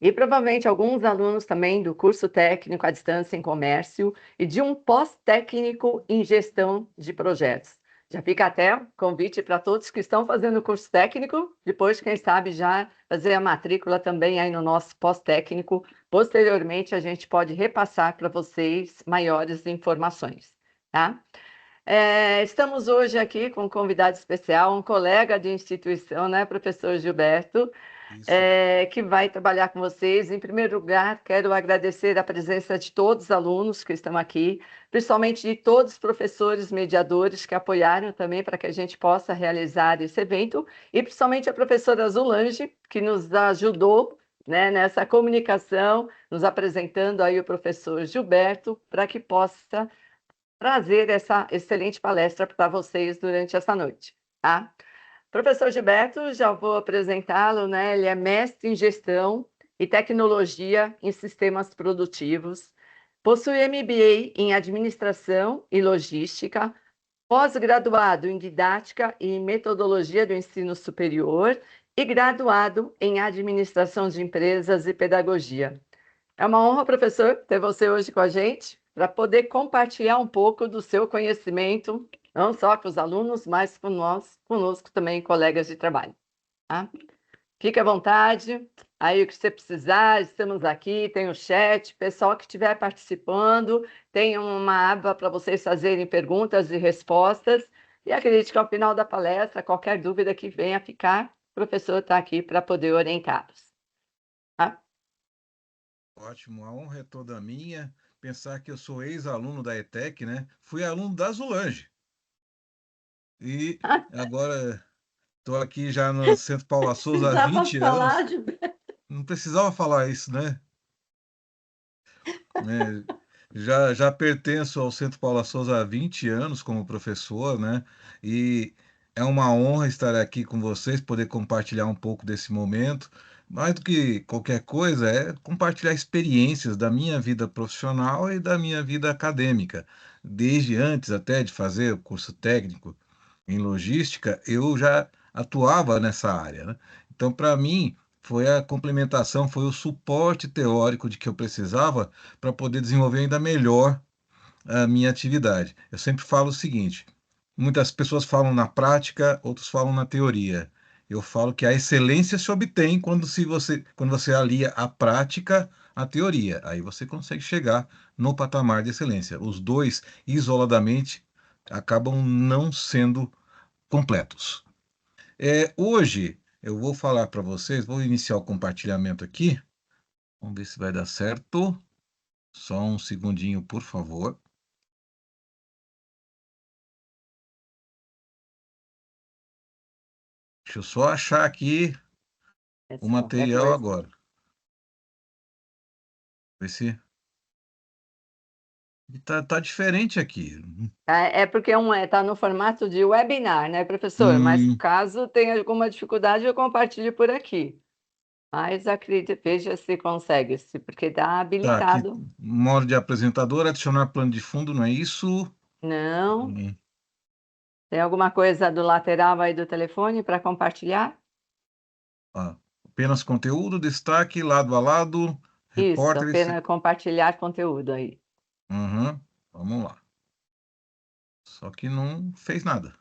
E provavelmente alguns alunos também do curso técnico à distância em comércio e de um pós-técnico em gestão de projetos. Já fica até o convite para todos que estão fazendo o curso técnico, depois, quem sabe, já fazer a matrícula também aí no nosso pós-técnico. Posteriormente, a gente pode repassar para vocês maiores informações, tá? Estamos hoje aqui com um convidado especial, um colega de instituição, né, professor Gilberto, Isso. que vai trabalhar com vocês. Em primeiro lugar, quero agradecer a presença de todos os alunos que estão aqui, principalmente de todos os professores mediadores que apoiaram também para que a gente possa realizar esse evento, e principalmente a professora Zulange, que nos ajudou, né, nessa comunicação, nos apresentando aí o professor Gilberto, para que possa trazer essa excelente palestra para vocês durante essa noite, tá? Professor Gilberto, já vou apresentá-lo, né? Ele é mestre em gestão e tecnologia em sistemas produtivos, possui MBA em administração e logística, pós-graduado em didática e metodologia do ensino superior e graduado em administração de empresas e pedagogia. É uma honra, professor, ter você hoje com a gente, para poder compartilhar um pouco do seu conhecimento, não só com os alunos, mas com nós, conosco também, colegas de trabalho. Tá? Fique à vontade, aí o que você precisar, estamos aqui, tem o chat, pessoal que estiver participando, tem uma aba para vocês fazerem perguntas e respostas, e acredite que ao final da palestra, qualquer dúvida que venha a ficar, o professor está aqui para poder orientá-los. Tá? Ótimo, a honra é toda minha. Pensar que eu sou ex-aluno da ETEC, né? Fui aluno da Zulange. E agora estou aqui já no Centro Paula Souza há Precisava 20 falar anos. de Não precisava falar isso, né? É, já pertenço ao Centro Paula Souza há 20 anos como professor, né? E é uma honra estar aqui com vocês, poder compartilhar um pouco desse momento. Mais do que qualquer coisa, é compartilhar experiências da minha vida profissional e da minha vida acadêmica. Desde antes até de fazer o curso técnico em logística, eu já atuava nessa área, né? Então, para mim, foi a complementação, foi o suporte teórico de que eu precisava para poder desenvolver ainda melhor a minha atividade. Eu sempre falo o seguinte: muitas pessoas falam na prática, outros falam na teoria. Eu falo que a excelência se obtém quando você alia a prática à teoria. Aí você consegue chegar no patamar de excelência. Os dois, isoladamente, acabam não sendo completos. Hoje eu vou falar para vocês, vou iniciar o compartilhamento aqui. Vamos ver se vai dar certo. Só um segundinho, por favor. Deixa eu só achar aqui o qualquer material coisa. agora. Ver se tá diferente aqui. É porque tá no formato de webinar, né, professor? Mas Hum, caso tenha alguma dificuldade, eu compartilho por aqui. Mas acredite, veja se consegue, porque está tá aqui. habilitado. Modo de apresentador, adicionar plano de fundo, não é isso? Não? Hum, Tem alguma coisa do lateral aí do telefone para compartilhar? ó, apenas conteúdo, destaque, lado a lado, Isso, repórter. apenas compartilhar conteúdo aí. Uhum, vamos lá. Só que não fez nada.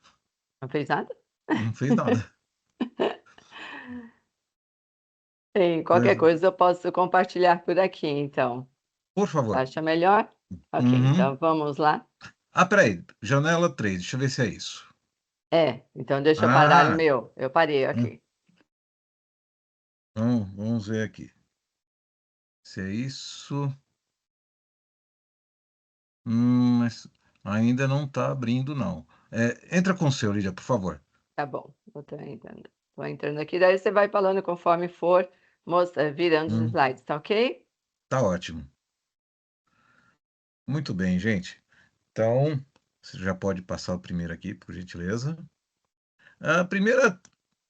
Não fez nada? Não fez nada. Tem, qualquer Mas, coisa eu posso compartilhar por aqui, então. por favor. Acha melhor? Ok, Uhum. então vamos lá. Ah, peraí. Janela 3. Deixa eu ver se é isso. Então deixa eu parar o Ah, meu. Eu parei hum, aqui. vamos ver aqui. Se é isso. Mas ainda não está abrindo, não. Entra com o seu, Lídia, por favor. Tá bom, eu tô entrando. Tô entrando aqui, daí você vai falando conforme for virando os Hum, slides, tá ok? tá ótimo. Muito bem, gente. Então, você já pode passar o primeiro aqui, por gentileza. A primeira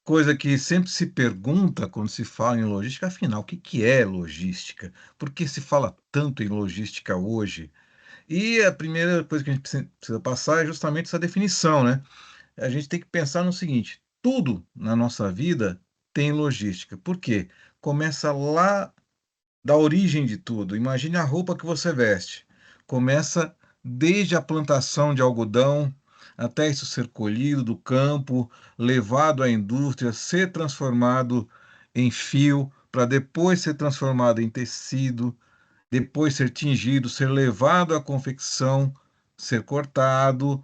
coisa que sempre se pergunta quando se fala em logística, afinal, o que que é logística? Por que se fala tanto em logística hoje? E a primeira coisa que a gente precisa passar é justamente essa definição, né? A gente tem que pensar no seguinte: tudo na nossa vida tem logística. Por quê? começa lá da origem de tudo. Imagine a roupa que você veste. Começa desde a plantação de algodão até isso ser colhido do campo, levado à indústria, ser transformado em fio, para depois ser transformado em tecido, depois ser tingido, ser levado à confecção, ser cortado,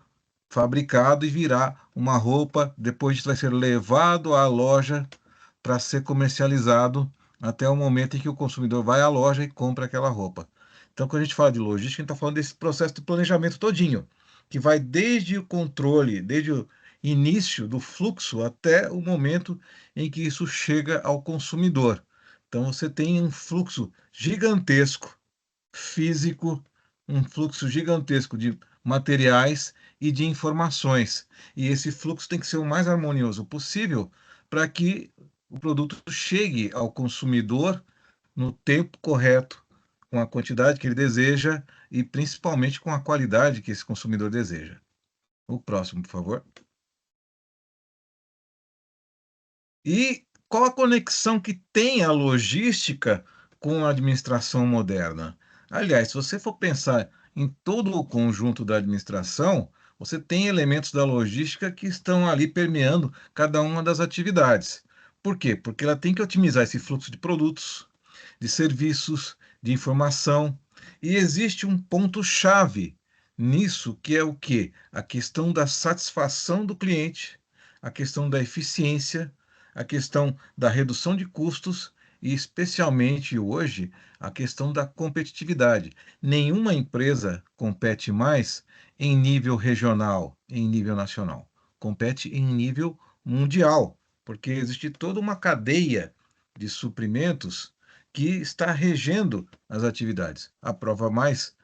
fabricado e virar uma roupa. Depois disso vai ser levado à loja para ser comercializado até o momento em que o consumidor vai à loja e compra aquela roupa. Então, quando a gente fala de logística, a gente está falando desse processo de planejamento todinho, que vai desde o controle, desde o início do fluxo até o momento em que isso chega ao consumidor. Então, você tem um fluxo gigantesco físico, um fluxo gigantesco de materiais e de informações. E esse fluxo tem que ser o mais harmonioso possível para que o produto chegue ao consumidor no tempo correto, com a quantidade que ele deseja e principalmente com a qualidade que esse consumidor deseja. O próximo, por favor. E qual a conexão que tem a logística com a administração moderna? Aliás, se você for pensar em todo o conjunto da administração, você tem elementos da logística que estão ali permeando cada uma das atividades. Por quê? Porque ela tem que otimizar esse fluxo de produtos, de serviços, de informação. E existe um ponto-chave nisso, que é o quê? A questão da satisfação do cliente, a questão da eficiência, a questão da redução de custos e, especialmente hoje, a questão da competitividade. Nenhuma empresa compete mais em nível regional, em nível nacional. Compete em nível mundial, porque existe toda uma cadeia de suprimentos que está regendo as atividades. A prova mais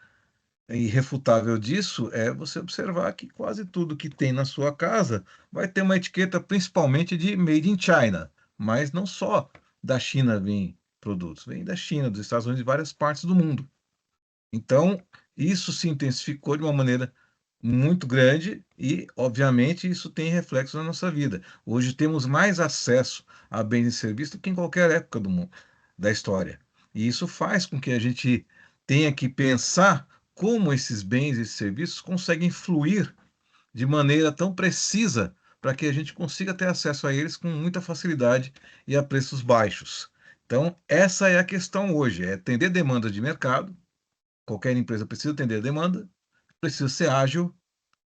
irrefutável disso é você observar que quase tudo que tem na sua casa vai ter uma etiqueta principalmente de Made in China, mas não só da China vem produtos, vem da China, dos Estados Unidos, de várias partes do mundo. Então, isso se intensificou de uma maneira muito grande e, obviamente, isso tem reflexo na nossa vida. Hoje temos mais acesso a bens e serviços do que em qualquer época do mundo, da história. E isso faz com que a gente tenha que pensar como esses bens e serviços conseguem fluir de maneira tão precisa para que a gente consiga ter acesso a eles com muita facilidade e a preços baixos. Então, essa é a questão hoje, é atender demanda de mercado. Qualquer empresa precisa atender a demanda, precisa ser ágil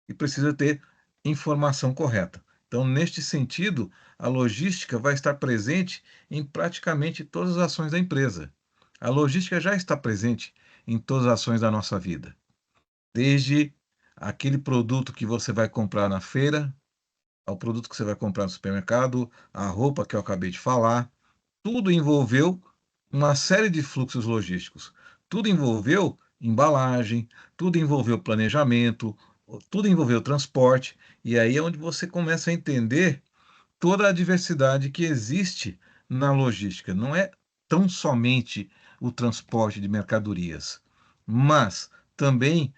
e precisa ter informação correta. Então, neste sentido, a logística vai estar presente em praticamente todas as ações da empresa. A logística já está presente em todas as ações da nossa vida, desde aquele produto que você vai comprar na feira, ao produto que você vai comprar no supermercado, a roupa que eu acabei de falar, tudo envolveu uma série de fluxos logísticos. Tudo envolveu embalagem, tudo envolveu planejamento, tudo envolveu transporte, e aí é onde você começa a entender toda a diversidade que existe na logística. Não é tão somente o transporte de mercadorias, mas também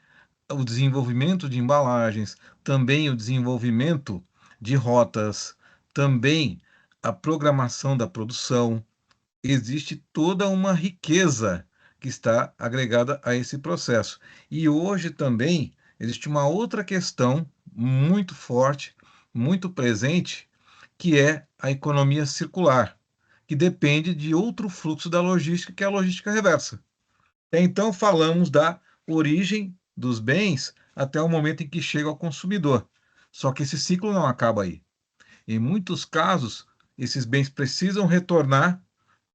o desenvolvimento de embalagens, também o desenvolvimento de rotas, também a programação da produção. Existe toda uma riqueza que está agregada a esse processo. E hoje também existe uma outra questão muito forte, muito presente, que é a economia circular, que depende de outro fluxo da logística, que é a logística reversa. Então, falamos da origem dos bens até o momento em que chega ao consumidor. Só que esse ciclo não acaba aí. Em muitos casos, esses bens precisam retornar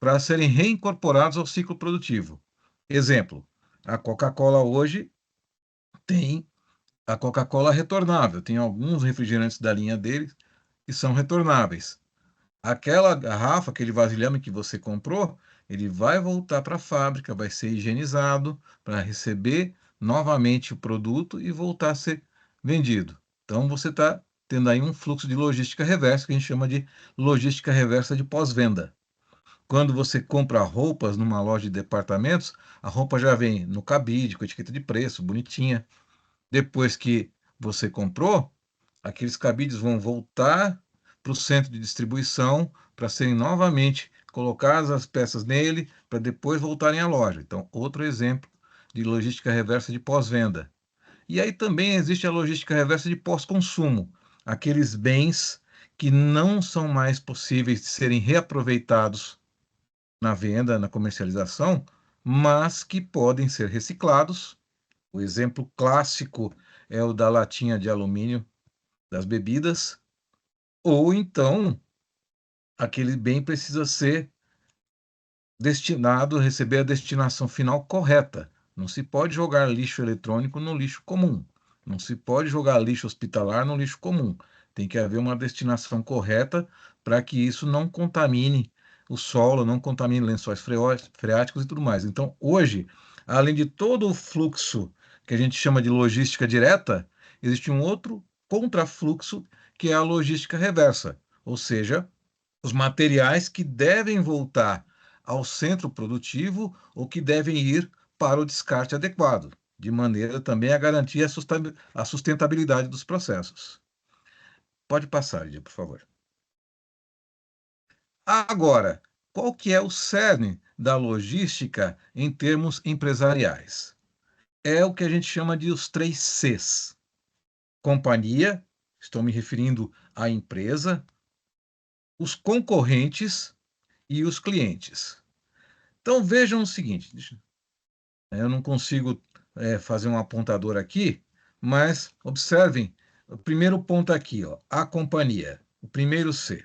para serem reincorporados ao ciclo produtivo. Exemplo, a Coca-Cola hoje tem a Coca-Cola retornável, tem alguns refrigerantes da linha deles que são retornáveis. Aquela garrafa, aquele vasilhame que você comprou, ele vai voltar para a fábrica, vai ser higienizado para receber novamente o produto e voltar a ser vendido. Então você está tendo aí um fluxo de logística reversa, que a gente chama de logística reversa de pós-venda. Quando você compra roupas numa loja de departamentos, a roupa já vem no cabide, com etiqueta de preço, bonitinha. Depois que você comprou, aqueles cabides vão voltar para o centro de distribuição para serem novamente colocar as peças nele para depois voltarem à loja. Então, outro exemplo de logística reversa de pós-venda. E aí também existe a logística reversa de pós-consumo, aqueles bens que não são mais possíveis de serem reaproveitados na venda, na comercialização, mas que podem ser reciclados. O exemplo clássico é o da latinha de alumínio das bebidas, ou então aquele bem precisa ser destinado a receber a destinação final correta. Não se pode jogar lixo eletrônico no lixo comum. Não se pode jogar lixo hospitalar no lixo comum. Tem que haver uma destinação correta para que isso não contamine o solo, não contamine lençóis freáticos e tudo mais. Então, hoje, além de todo o fluxo que a gente chama de logística direta, existe um outro contrafluxo que é a logística reversa, ou seja, os materiais que devem voltar ao centro produtivo ou que devem ir para o descarte adequado, de maneira também a garantir a sustentabilidade dos processos. Pode passar, Lídia, por favor. Agora, qual que é o cerne da logística em termos empresariais? É o que a gente chama de os 3 Cs. Companhia, estou me referindo à empresa, os concorrentes e os clientes. Então vejam o seguinte, eu não consigo fazer um apontador aqui, mas observem o primeiro ponto aqui, ó, a companhia, o primeiro C.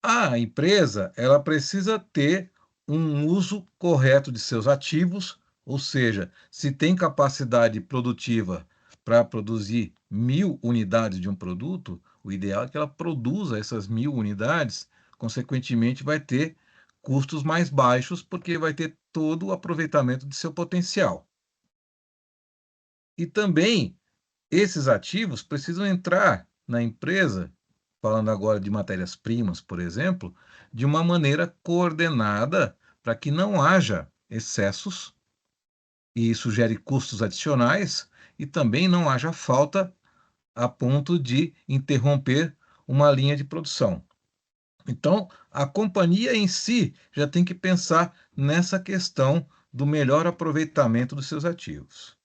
A empresa, ela precisa ter um uso correto de seus ativos, ou seja, se tem capacidade produtiva para produzir 1.000 unidades de um produto, o ideal é que ela produza essas 1.000 unidades, consequentemente vai ter custos mais baixos, porque vai ter todo o aproveitamento de seu potencial. E também esses ativos precisam entrar na empresa, falando agora de matérias-primas, por exemplo, de uma maneira coordenada para que não haja excessos, e isso gere custos adicionais, e também não haja falta a ponto de interromper uma linha de produção. Então, a companhia em si já tem que pensar nessa questão do melhor aproveitamento dos seus ativos.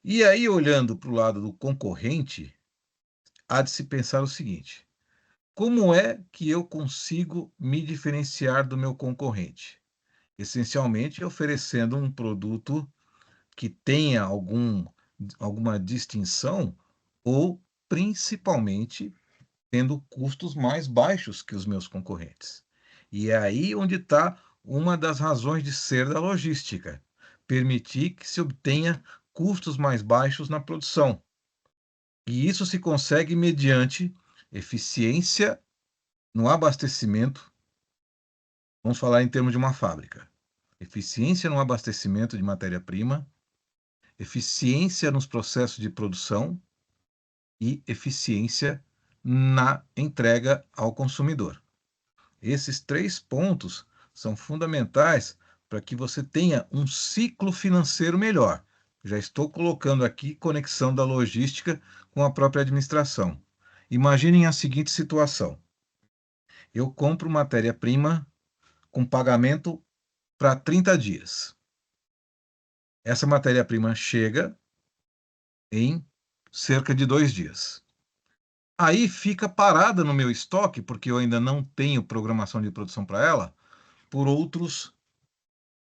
E aí, olhando para o lado do concorrente, há de se pensar o seguinte: como é que eu consigo me diferenciar do meu concorrente? Essencialmente, oferecendo um produto que tenha alguma distinção ou, principalmente, tendo custos mais baixos que os meus concorrentes. E é aí onde está uma das razões de ser da logística: permitir que se obtenha custos mais baixos na produção. E isso se consegue mediante eficiência no abastecimento. Vamos falar em termos de uma fábrica. Eficiência no abastecimento de matéria-prima, eficiência nos processos de produção e eficiência na entrega ao consumidor. Esses 3 pontos são fundamentais para que você tenha um ciclo financeiro melhor. Já estou colocando aqui conexão da logística com a própria administração. Imaginem a seguinte situação: eu compro matéria-prima com pagamento para 30 dias. Essa matéria-prima chega em cerca de 2 dias. Aí fica parada no meu estoque, porque eu ainda não tenho programação de produção para ela, por outros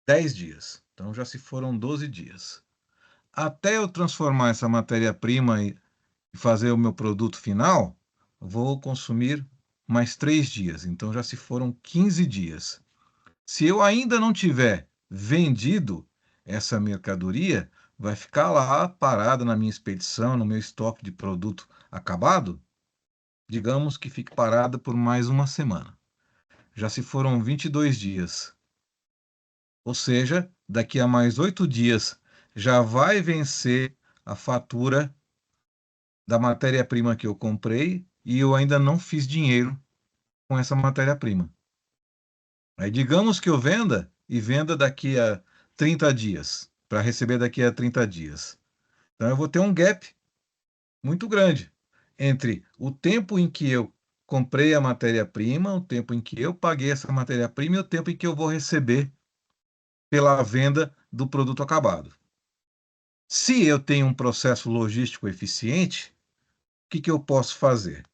10 dias. Então já se foram 12 dias. Até eu transformar essa matéria-prima e fazer o meu produto final, vou consumir mais 3 dias. Então já se foram 15 dias. Se eu ainda não tiver vendido essa mercadoria, vai ficar lá parada na minha expedição, no meu estoque de produto acabado. Digamos que fique parada por mais uma semana. Já se foram 22 dias. Ou seja, daqui a mais 8 dias já vai vencer a fatura da matéria-prima que eu comprei e eu ainda não fiz dinheiro com essa matéria-prima. Aí digamos que eu venda e venda daqui a 30 dias, para receber daqui a 30 dias. Então eu vou ter um gap muito grande entre o tempo em que eu comprei a matéria-prima, o tempo em que eu paguei essa matéria-prima e o tempo em que eu vou receber pela venda do produto acabado. Se eu tenho um processo logístico eficiente, o que que eu posso fazer?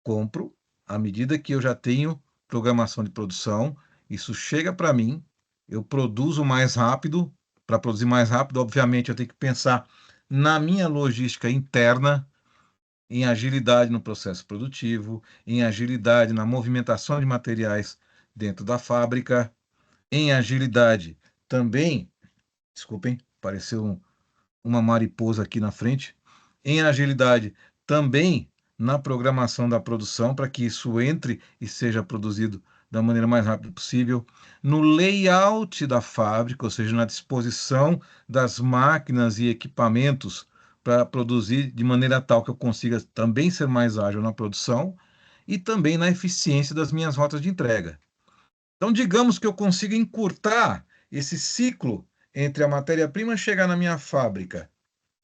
Compro à medida que eu já tenho programação de produção, isso chega para mim, eu produzo mais rápido. Para produzir mais rápido, obviamente, eu tenho que pensar na minha logística interna, em agilidade no processo produtivo, em agilidade na movimentação de materiais dentro da fábrica, em agilidade também, desculpem, apareceu uma mariposa aqui na frente, em agilidade também na programação da produção, para que isso entre e seja produzido da maneira mais rápida possível, no layout da fábrica, ou seja, na disposição das máquinas e equipamentos para produzir de maneira tal que eu consiga também ser mais ágil na produção e também na eficiência das minhas rotas de entrega. Então, digamos que eu consiga encurtar esse ciclo entre a matéria-prima chegar na minha fábrica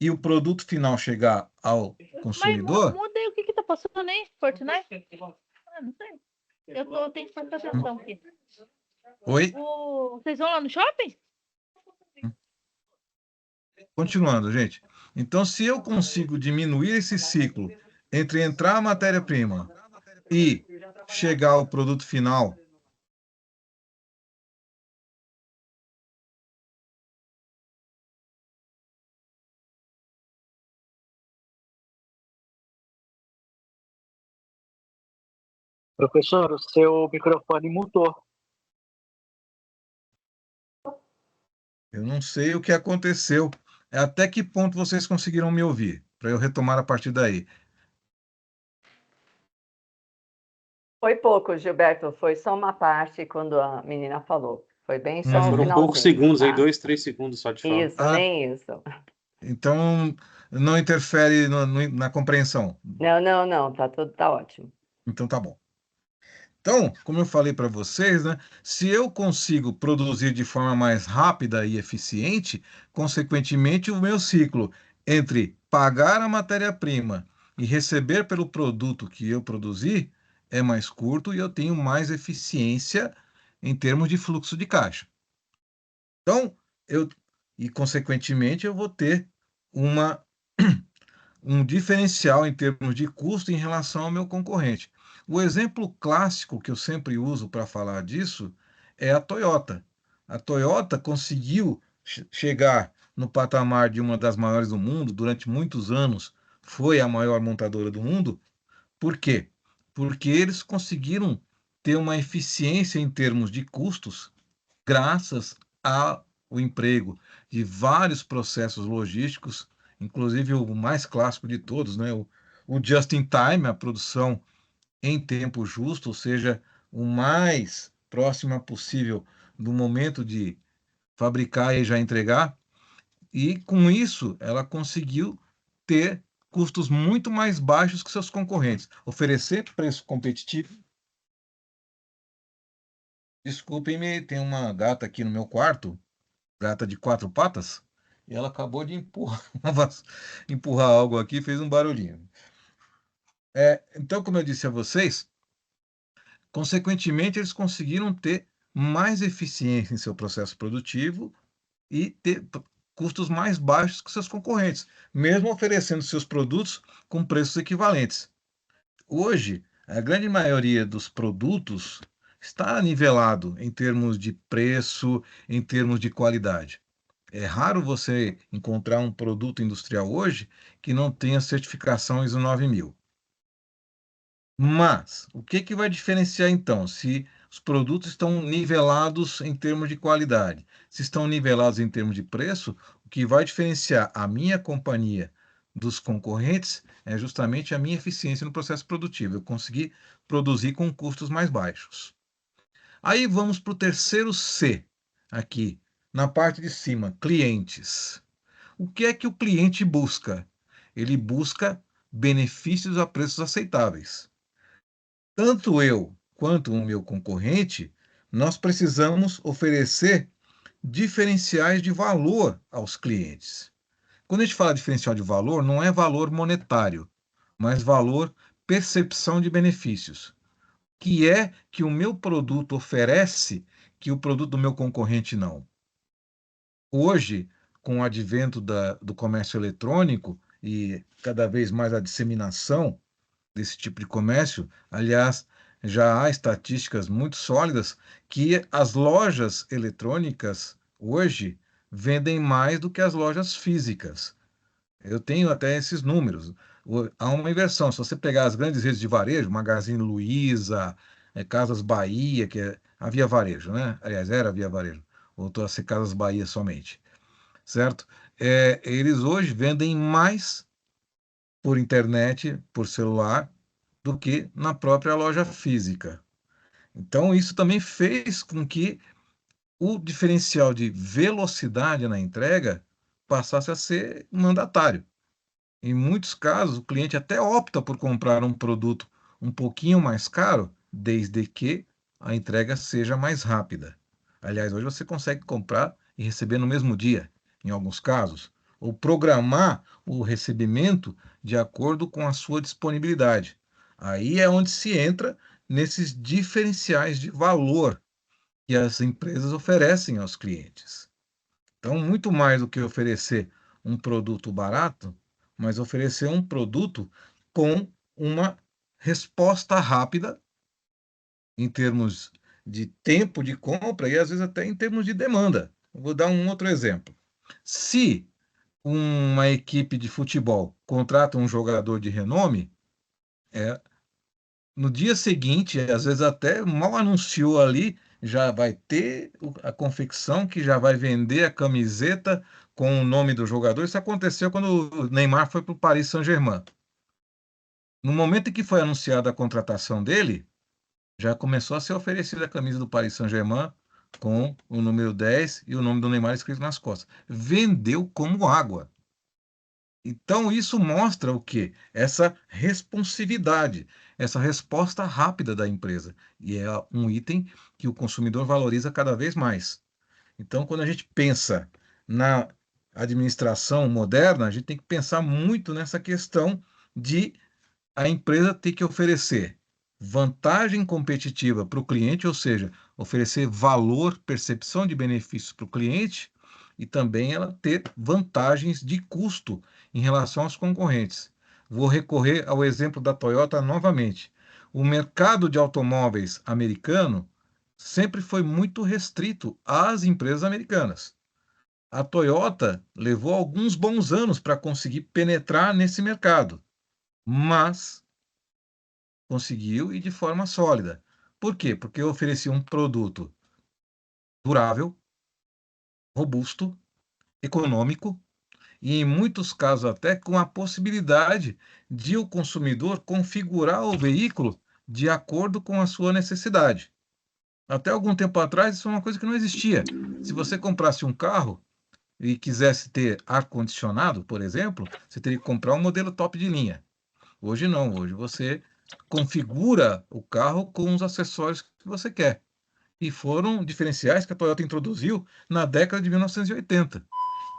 e o produto final chegar ao Mas consumidor. muda aí o que tá passando aí, Fortnite? Ah, não sei. Tenho que prestar atenção aqui. Oi? Vocês vão lá no shopping? Continuando, gente. Então, se eu consigo diminuir esse ciclo entre entrar a matéria-prima e chegar ao produto final, Professor, o seu microfone mutou. eu não sei o que aconteceu. Até que ponto vocês conseguiram me ouvir? Para eu retomar a partir daí. Foi pouco, Gilberto, foi só uma parte quando a menina falou. Foi bem só o Foram poucos finalzinho, segundos aí, tá? 2, 3 segundos só de fala. Isso, nem isso. Então, não interfere na compreensão. Não, tá ótimo. Então, tá bom. Então, como eu falei para vocês, né, se eu consigo produzir de forma mais rápida e eficiente, consequentemente, o meu ciclo entre pagar a matéria-prima e receber pelo produto que eu produzi é mais curto e eu tenho mais eficiência em termos de fluxo de caixa. Então, consequentemente, eu vou ter uma um diferencial em termos de custo em relação ao meu concorrente. O exemplo clássico que eu sempre uso para falar disso é a Toyota. A Toyota conseguiu chegar no patamar de uma das maiores do mundo, durante muitos anos foi a maior montadora do mundo. Por quê? Porque eles conseguiram ter uma eficiência em termos de custos graças ao emprego de vários processos logísticos, inclusive o mais clássico de todos, né? O just in time, a produção em tempo justo, ou seja, o mais próxima possível do momento de fabricar e já entregar. E com isso, ela conseguiu ter custos muito mais baixos que seus concorrentes, oferecer preço competitivo. Desculpem-me, tem uma gata aqui no meu quarto, gata de 4 patas, e ela acabou de empurrar algo aqui e fez um barulhinho. Então, como eu disse a vocês, consequentemente, eles conseguiram ter mais eficiência em seu processo produtivo e ter custos mais baixos que seus concorrentes, mesmo oferecendo seus produtos com preços equivalentes. Hoje, a grande maioria dos produtos está nivelado em termos de preço, em termos de qualidade. É raro você encontrar um produto industrial hoje que não tenha certificação ISO 9000. Mas, o que que vai diferenciar então? Se os produtos estão nivelados em termos de qualidade, se estão nivelados em termos de preço, o que vai diferenciar a minha companhia dos concorrentes é justamente a minha eficiência no processo produtivo. Eu consegui produzir com custos mais baixos. Aí vamos para o terceiro C, aqui, na parte de cima, clientes. O que é que o cliente busca? Ele busca benefícios a preços aceitáveis. Tanto eu quanto o meu concorrente, nós precisamos oferecer diferenciais de valor aos clientes. Quando a gente fala diferencial de valor, não é valor monetário, mas valor percepção de benefícios. Que é que o meu produto oferece que o produto do meu concorrente não. Hoje, com o advento do comércio eletrônico e cada vez mais a disseminação desse tipo de comércio, aliás, já há estatísticas muito sólidas que as lojas eletrônicas hoje vendem mais do que as lojas físicas. Eu tenho até esses números. Há uma inversão. Se você pegar as grandes redes de varejo, Magazine Luiza, Casas Bahia, que é a Via Varejo, né? Aliás, era a Via Varejo. Voltou a ser Casas Bahia somente, certo? Eles hoje vendem mais por internet, por celular, do que na própria loja física. Então, isso também fez com que o diferencial de velocidade na entrega passasse a ser mandatário. Em muitos casos, o cliente até opta por comprar um produto um pouquinho mais caro, desde que a entrega seja mais rápida. Aliás, hoje você consegue comprar e receber no mesmo dia, em alguns casos, ou programar o recebimento de acordo com a sua disponibilidade. Aí é onde se entra nesses diferenciais de valor que as empresas oferecem aos clientes. Então, muito mais do que oferecer um produto barato, mas oferecer um produto com uma resposta rápida em termos de tempo de compra e às vezes até em termos de demanda. Eu vou dar um outro exemplo. Se uma equipe de futebol contrata um jogador de renome, é, no dia seguinte, às vezes até mal anunciou ali, já vai ter a confecção que já vai vender a camiseta com o nome do jogador. Isso aconteceu quando o Neymar foi para o Paris Saint-Germain. No momento em que foi anunciada a contratação dele, já começou a ser oferecida a camisa do Paris Saint-Germain com o número 10 e o nome do Neymar escrito nas costas. Vendeu como água. Então, isso mostra o quê? Essa responsividade, essa resposta rápida da empresa. E é um item que o consumidor valoriza cada vez mais. Então, quando a gente pensa na administração moderna, a gente tem que pensar muito nessa questão de a empresa ter que oferecer vantagem competitiva para o cliente, ou seja, oferecer valor, percepção de benefícios para o cliente, e também ela ter vantagens de custo em relação aos concorrentes. Vou recorrer ao exemplo da Toyota novamente. O mercado de automóveis americano sempre foi muito restrito às empresas americanas. A Toyota levou alguns bons anos para conseguir penetrar nesse mercado, mas conseguiu e de forma sólida. Por quê? Porque oferecia um produto durável, robusto, econômico e, em muitos casos, até com a possibilidade de o consumidor configurar o veículo de acordo com a sua necessidade. Até algum tempo atrás, isso é uma coisa que não existia. Se você comprasse um carro e quisesse ter ar-condicionado, por exemplo, você teria que comprar um modelo top de linha. Hoje não, hoje você configura o carro com os acessórios que você quer. E foram diferenciais que a Toyota introduziu na década de 1980.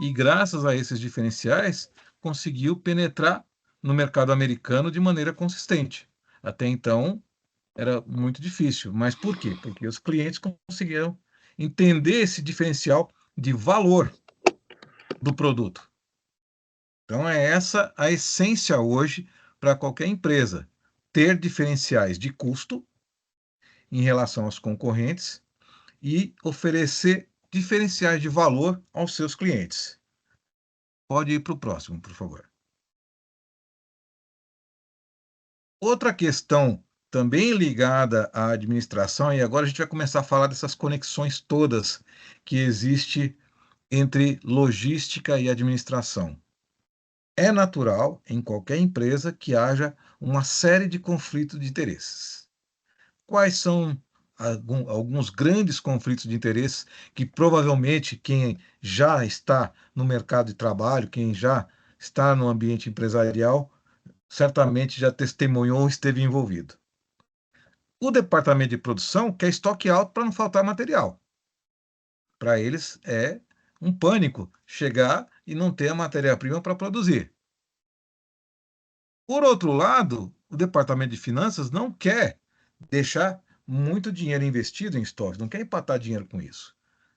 E graças a esses diferenciais, conseguiu penetrar no mercado americano de maneira consistente. Até então, era muito difícil. Mas por quê? Porque os clientes conseguiram entender esse diferencial de valor do produto. Então, é essa a essência hoje para qualquer empresa: ter diferenciais de custo em relação aos concorrentes e oferecer diferenciais de valor aos seus clientes. Pode ir para o próximo, por favor. Outra questão também ligada à administração, e agora a gente vai começar a falar dessas conexões todas que existe entre logística e administração. É natural em qualquer empresa que haja uma série de conflitos de interesses. Quais são alguns grandes conflitos de interesses que provavelmente quem já está no mercado de trabalho, quem já está no ambiente empresarial, certamente já testemunhou ou esteve envolvido? O departamento de produção quer estoque alto para não faltar material. Para eles é um pânico chegar e não ter a matéria-prima para produzir. Por outro lado, o departamento de finanças não quer deixar muito dinheiro investido em estoques, não quer empatar dinheiro com isso.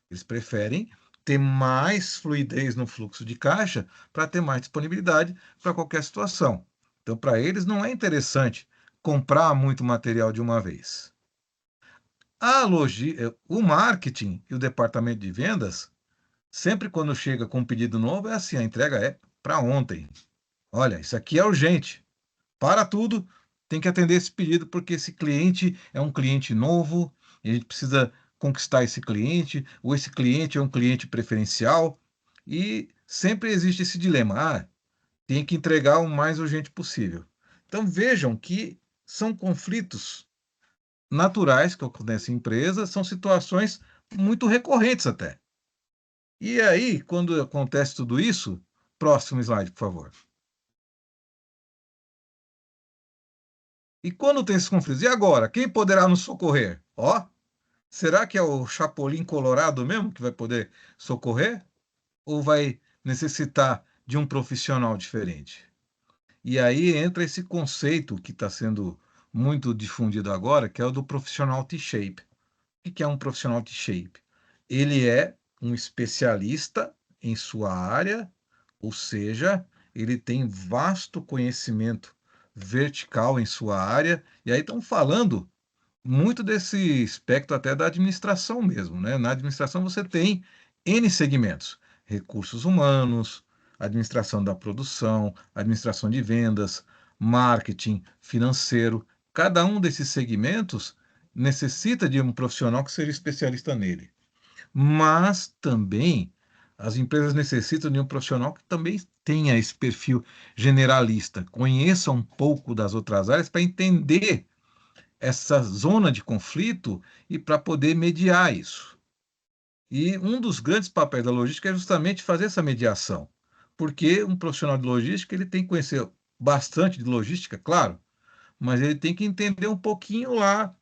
Eles preferem ter mais fluidez no fluxo de caixa para ter mais disponibilidade para qualquer situação. Então, para eles, não é interessante comprar muito material de uma vez. O marketing e o departamento de vendas, sempre quando chega com um pedido novo, é assim: a entrega é para ontem. Olha, isso aqui é urgente. Para tudo, tem que atender esse pedido, porque esse cliente é um cliente novo, e a gente precisa conquistar esse cliente, ou esse cliente é um cliente preferencial, e sempre existe esse dilema: tem que entregar o mais urgente possível. Então vejam que são conflitos naturais que acontecem em empresas, são situações muito recorrentes até. E aí, quando acontece tudo isso, próximo slide, por favor. E quando tem esses conflitos? E agora? Quem poderá nos socorrer? Ó, será que é o Chapolin Colorado mesmo que vai poder socorrer? Ou vai necessitar de um profissional diferente? E aí entra esse conceito que está sendo muito difundido agora, que é o do profissional T-shape. O que é um profissional T-shape? Ele é um especialista em sua área, ou seja, ele tem vasto conhecimento vertical em sua área, e aí estão falando muito desse aspecto até da administração mesmo, né? Na administração você tem N segmentos: recursos humanos, administração da produção, administração de vendas, marketing, financeiro. Cada um desses segmentos necessita de um profissional que seja especialista nele. Mas também as empresas necessitam de um profissional que também tenha esse perfil generalista, conheça um pouco das outras áreas para entender essa zona de conflito e para poder mediar isso. E um dos grandes papéis da logística é justamente fazer essa mediação, porque um profissional de logística ele tem que conhecer bastante de logística, claro, mas ele tem que entender um pouquinho lá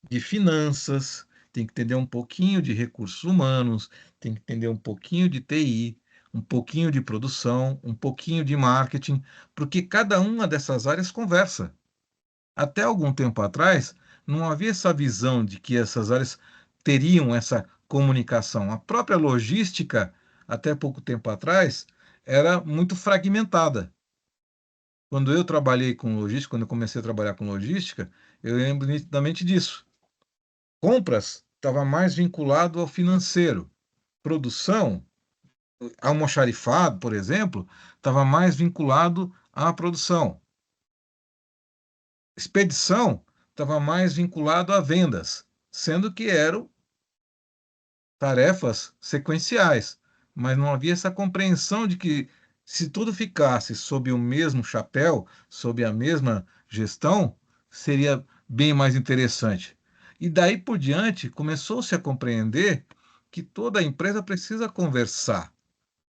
de finanças, tem que entender um pouquinho de recursos humanos, tem que entender um pouquinho de TI, um pouquinho de produção, um pouquinho de marketing, porque cada uma dessas áreas conversa. Até algum tempo atrás, não havia essa visão de que essas áreas teriam essa comunicação. A própria logística, até pouco tempo atrás, era muito fragmentada. Quando eu trabalhei com logística, quando eu comecei a trabalhar com logística, eu lembro nitidamente disso. Compras estava mais vinculado ao financeiro. Produção, almoxarifado, por exemplo, estava mais vinculado à produção. Expedição estava mais vinculado a vendas, sendo que eram tarefas sequenciais, mas não havia essa compreensão de que se tudo ficasse sob o mesmo chapéu, sob a mesma gestão, seria bem mais interessante. E daí por diante começou-se a compreender que toda empresa precisa conversar.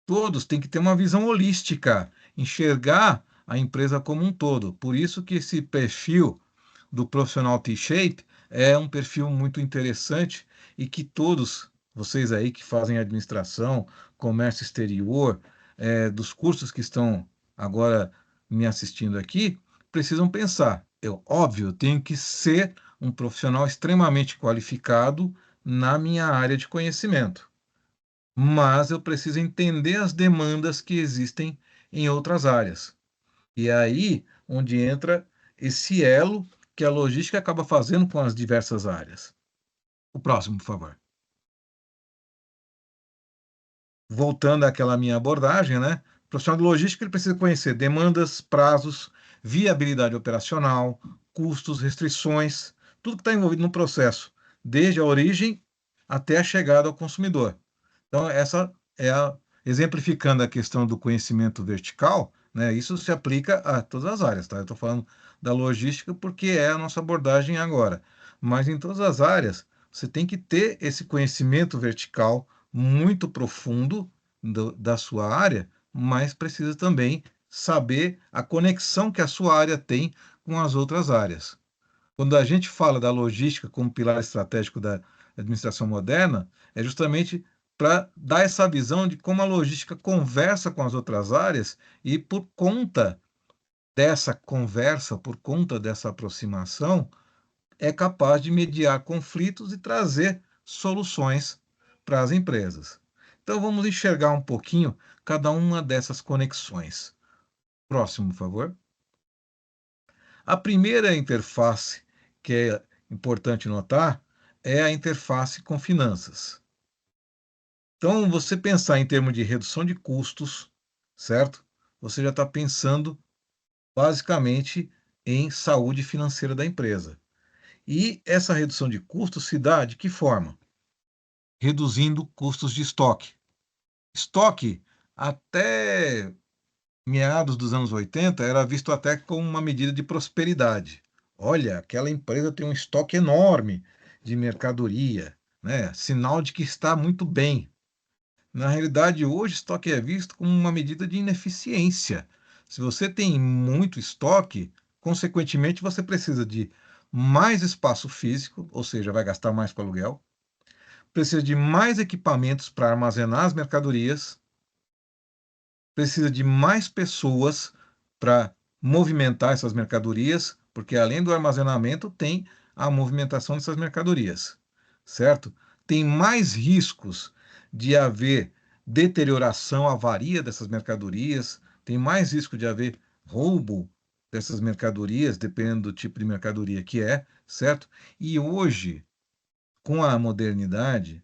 Todos têm que ter uma visão holística, enxergar a empresa como um todo. Por isso que esse perfil do profissional T-shape é um perfil muito interessante e que todos vocês aí que fazem administração, comércio exterior, dos cursos que estão agora me assistindo aqui, precisam pensar. Eu, óbvio, tenho que ser um profissional extremamente qualificado na minha área de conhecimento, mas eu preciso entender as demandas que existem em outras áreas. E é aí onde entra esse elo que a logística acaba fazendo com as diversas áreas. O próximo, por favor. Voltando àquela minha abordagem, né? O profissional de logística ele precisa conhecer demandas, prazos, viabilidade operacional, custos, restrições, tudo que está envolvido no processo, desde a origem até a chegada ao consumidor. Então, essa é exemplificando a questão do conhecimento vertical, né? Isso se aplica a todas as áreas, tá? Eu estou falando da logística porque é a nossa abordagem agora. Mas em todas as áreas, você tem que ter esse conhecimento vertical muito profundo da sua área, mas precisa também saber a conexão que a sua área tem com as outras áreas. Quando a gente fala da logística como pilar estratégico da administração moderna, é justamente para dar essa visão de como a logística conversa com as outras áreas e, por conta dessa conversa, por conta dessa aproximação, é capaz de mediar conflitos e trazer soluções para as empresas. Então vamos enxergar um pouquinho cada uma dessas conexões. Próximo, por favor. A primeira interface que é importante notar é a interface com finanças. Então, você pensar em termos de redução de custos, certo? Você já está pensando basicamente em saúde financeira da empresa. E essa redução de custos se dá de que forma? Reduzindo custos de estoque. Estoque, até meados dos anos 80, era visto até como uma medida de prosperidade. Olha, aquela empresa tem um estoque enorme de mercadoria, né? Sinal de que está muito bem. Na realidade, hoje, estoque é visto como uma medida de ineficiência. Se você tem muito estoque, consequentemente, você precisa de mais espaço físico, ou seja, vai gastar mais com aluguel, precisa de mais equipamentos para armazenar as mercadorias, precisa de mais pessoas para movimentar essas mercadorias, porque além do armazenamento, tem a movimentação dessas mercadorias, certo? Tem mais riscos de haver deterioração, avaria dessas mercadorias, tem mais risco de haver roubo dessas mercadorias, dependendo do tipo de mercadoria que é, certo? E hoje, com a modernidade,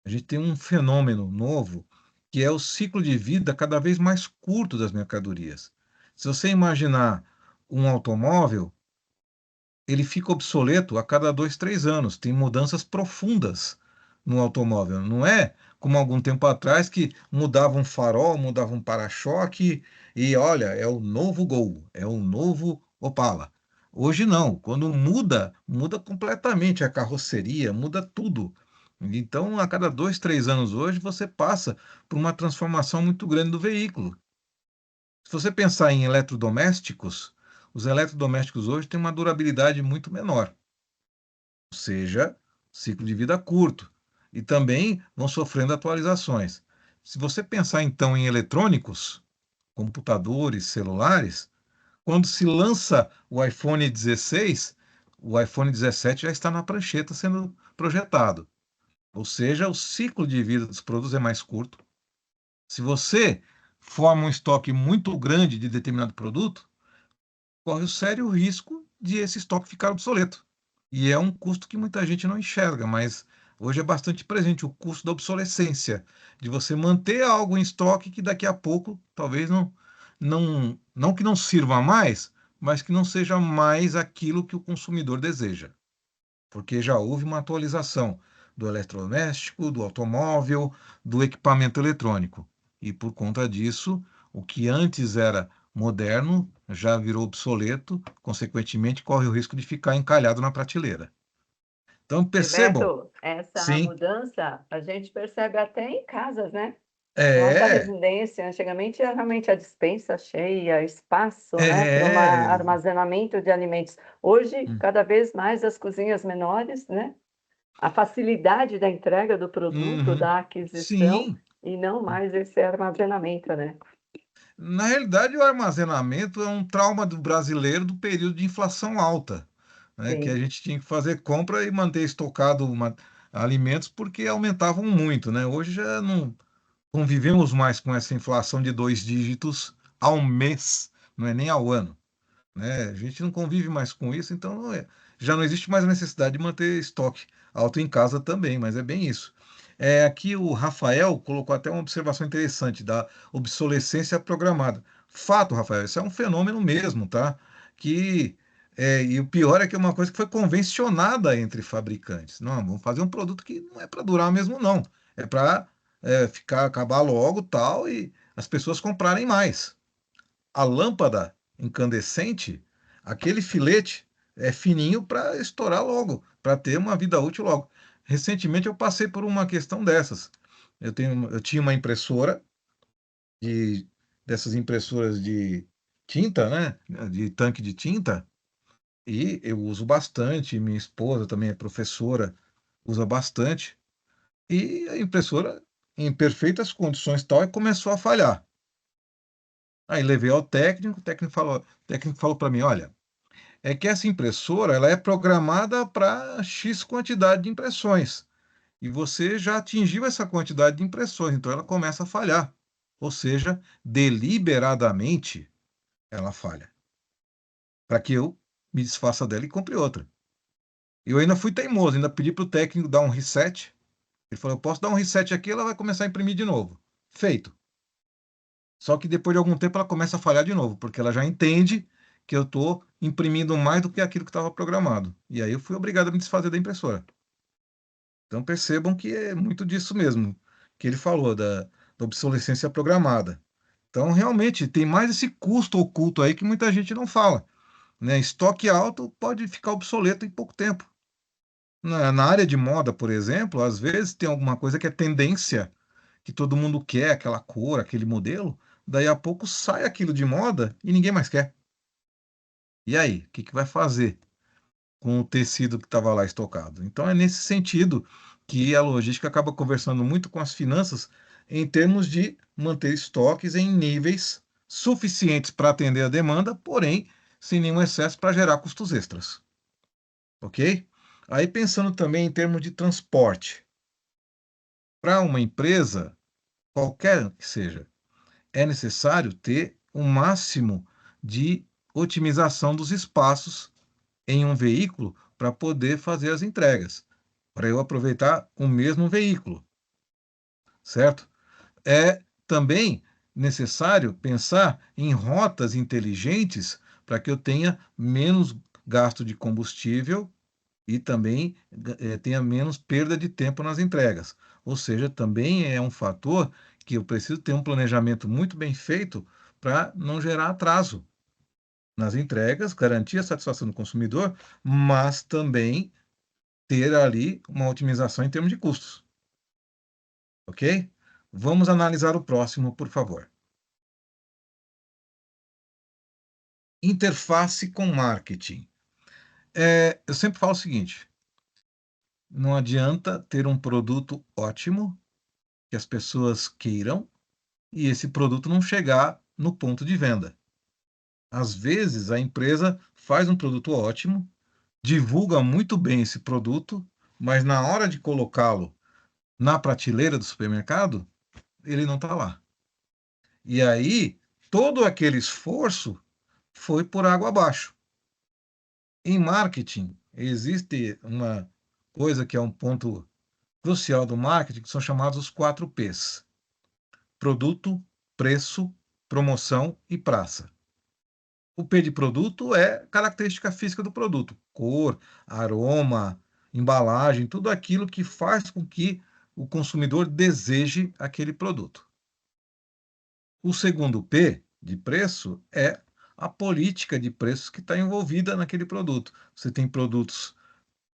a gente tem um fenômeno novo, que é o ciclo de vida cada vez mais curto das mercadorias. Se você imaginar um automóvel, ele fica obsoleto a cada 2, 3 anos. Tem mudanças profundas no automóvel. Não é como algum tempo atrás que mudava um farol, mudava um para-choque e olha, é o novo Gol, é o novo Opala. Hoje não. Quando muda, muda completamente a carroceria, muda tudo. Então, a cada 2, 3 anos hoje, você passa por uma transformação muito grande do veículo. Se você pensar em eletrodomésticos, os eletrodomésticos hoje têm uma durabilidade muito menor, ou seja, ciclo de vida curto, e também vão sofrendo atualizações. Se você pensar então em eletrônicos, computadores, celulares, quando se lança o iPhone 16, o iPhone 17 já está na prancheta sendo projetado. Ou seja, o ciclo de vida dos produtos é mais curto. Se você forma um estoque muito grande de determinado produto, corre o sério risco de esse estoque ficar obsoleto. E é um custo que muita gente não enxerga, mas hoje é bastante presente o custo da obsolescência, de você manter algo em estoque que daqui a pouco talvez não que não sirva mais, mas que não seja mais aquilo que o consumidor deseja, porque já houve uma atualização do eletrodoméstico, do automóvel, do equipamento eletrônico. E por conta disso, o que antes era moderno já virou obsoleto, consequentemente, corre o risco de ficar encalhado na prateleira. Então, percebam, Gilberto, essa sim, mudança a gente percebe até em casas, né? Nossa é, residência, antigamente era realmente a despensa cheia, espaço, né, para um é, armazenamento de alimentos. Hoje, cada vez mais as cozinhas menores, né? A facilidade da entrega do produto, uhum, da aquisição, sim. e não mais esse armazenamento, né? Na realidade, o armazenamento é um trauma do brasileiro do período de inflação alta, né? Que a Sim. gente tinha que fazer compra e manter estocado alimentos porque aumentavam muito, né? Hoje já não convivemos mais com essa inflação de 2 dígitos ao mês, não é nem ao ano, né? A gente não convive mais com isso, então já não existe mais a necessidade de manter estoque alto em casa também, mas é bem isso. Aqui o Rafael colocou até uma observação interessante da obsolescência programada. Fato, Rafael, isso é um fenômeno mesmo, tá? Que, e o pior é que é uma coisa que foi convencionada entre fabricantes. Não, vamos fazer um produto que não é para durar mesmo, não. É para acabar logo tal e as pessoas comprarem mais. A lâmpada incandescente, aquele filete é fininho para estourar logo, para ter uma vida útil logo. Recentemente eu passei por uma questão dessas. Eu tinha uma impressora de dessas impressoras de tinta, né, de tanque de tinta, e eu uso bastante. Minha esposa também é professora, usa bastante. E a impressora em perfeitas condições tal e começou a falhar. Aí levei ao técnico, o técnico falou para mim, olha, é que essa impressora ela é programada para X quantidade de impressões. E você já atingiu essa quantidade de impressões, então ela começa a falhar. Ou seja, deliberadamente ela falha. Para que eu me desfaça dela e compre outra. Eu ainda fui teimoso, ainda pedi para o técnico dar um reset. Ele falou: eu posso dar um reset aqui, ela vai começar a imprimir de novo. Feito. Só que depois de algum tempo ela começa a falhar de novo, porque ela já entende que eu estou imprimindo mais do que aquilo que estava programado. E aí eu fui obrigado a me desfazer da impressora. Então percebam que é muito disso mesmo que ele falou, da obsolescência programada. Então, realmente, tem mais esse custo oculto aí que muita gente não fala, né? Estoque alto pode ficar obsoleto em pouco tempo. Na área de moda, por exemplo, às vezes tem alguma coisa que é tendência, que todo mundo quer, aquela cor, aquele modelo, daí a pouco sai aquilo de moda e ninguém mais quer. E aí, o que que vai fazer com o tecido que estava lá estocado? Então, é nesse sentido que a logística acaba conversando muito com as finanças em termos de manter estoques em níveis suficientes para atender a demanda, porém sem nenhum excesso para gerar custos extras. Ok? Aí pensando também em termos de transporte. Para uma empresa, qualquer que seja, é necessário ter o máximo de otimização dos espaços em um veículo para poder fazer as entregas, para eu aproveitar o mesmo veículo, certo? É também necessário pensar em rotas inteligentes para que eu tenha menos gasto de combustível e também tenha menos perda de tempo nas entregas. Ou seja, também é um fator que eu preciso ter um planejamento muito bem feito para não gerar atraso nas entregas, garantir a satisfação do consumidor, mas também ter ali uma otimização em termos de custos. Ok? Vamos analisar o próximo, por favor. Interface com marketing. Eu sempre falo o seguinte: não adianta ter um produto ótimo que as pessoas queiram e esse produto não chegar no ponto de venda. Às vezes a empresa faz um produto ótimo, divulga muito bem esse produto, mas na hora de colocá-lo na prateleira do supermercado, ele não está lá. E aí, todo aquele esforço foi por água abaixo. Em marketing, existe uma coisa que é um ponto crucial do marketing, que são chamados os 4 Ps: produto, preço, promoção e praça. O P de produto é característica física do produto: cor, aroma, embalagem, tudo aquilo que faz com que o consumidor deseje aquele produto. O segundo P de preço é a política de preços que está envolvida naquele produto. Você tem produtos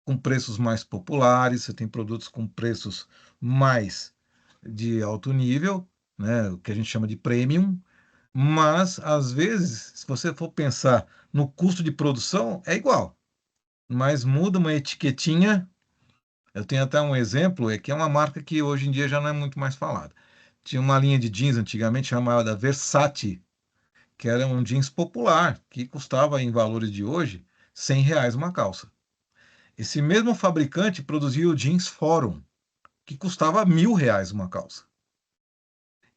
com preços mais populares, você tem produtos com preços mais de alto nível, né, o que a gente chama de premium, mas às vezes, se você for pensar no custo de produção, é igual, mas muda uma etiquetinha. Eu tenho até um exemplo, que é uma marca que hoje em dia já não é muito mais falada. Tinha uma linha de jeans antigamente chamada Versace, que era um jeans popular, que custava em valores de hoje R$ 100 uma calça. Esse mesmo fabricante produzia o jeans Forum, que custava R$ 1.000 uma calça.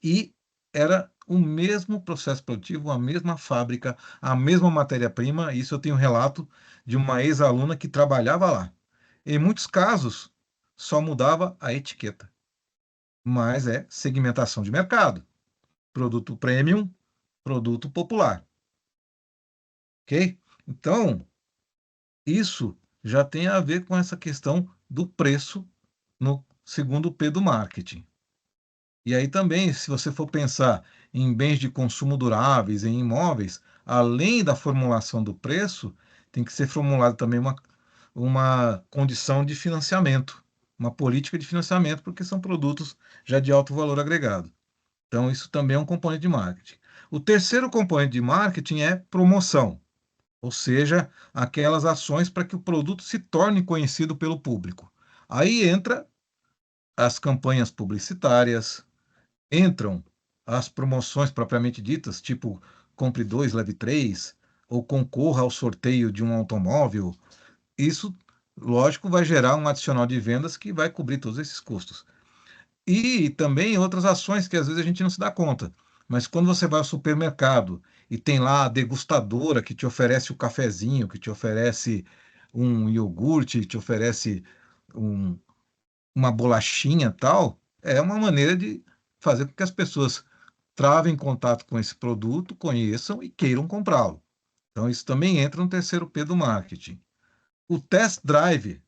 E era o mesmo processo produtivo, a mesma fábrica, a mesma matéria-prima. Isso eu tenho um relato de uma ex-aluna que trabalhava lá. Em muitos casos, só mudava a etiqueta, mas é segmentação de mercado. Produto premium, produto popular. Ok? Então, isso já tem a ver com essa questão do preço no segundo P do marketing. E aí também, se você for pensar em bens de consumo duráveis, em imóveis, além da formulação do preço, tem que ser formulada também uma condição de financiamento, uma política de financiamento, porque são produtos já de alto valor agregado. Então, isso também é um componente de marketing. O terceiro componente de marketing é promoção, ou seja, aquelas ações para que o produto se torne conhecido pelo público. Aí entra as campanhas publicitárias, entram as promoções propriamente ditas, tipo compre 2, leve 3, ou concorra ao sorteio de um automóvel, isso, lógico, vai gerar um adicional de vendas que vai cobrir todos esses custos. E também outras ações que às vezes a gente não se dá conta. Mas quando você vai ao supermercado e tem lá a degustadora que te oferece o cafezinho, que te oferece um iogurte, que te oferece um- uma bolachinha tal, é uma maneira de fazer com que as pessoas travem contato com esse produto, conheçam e queiram comprá-lo. Então, isso também entra no terceiro P do marketing. O test drive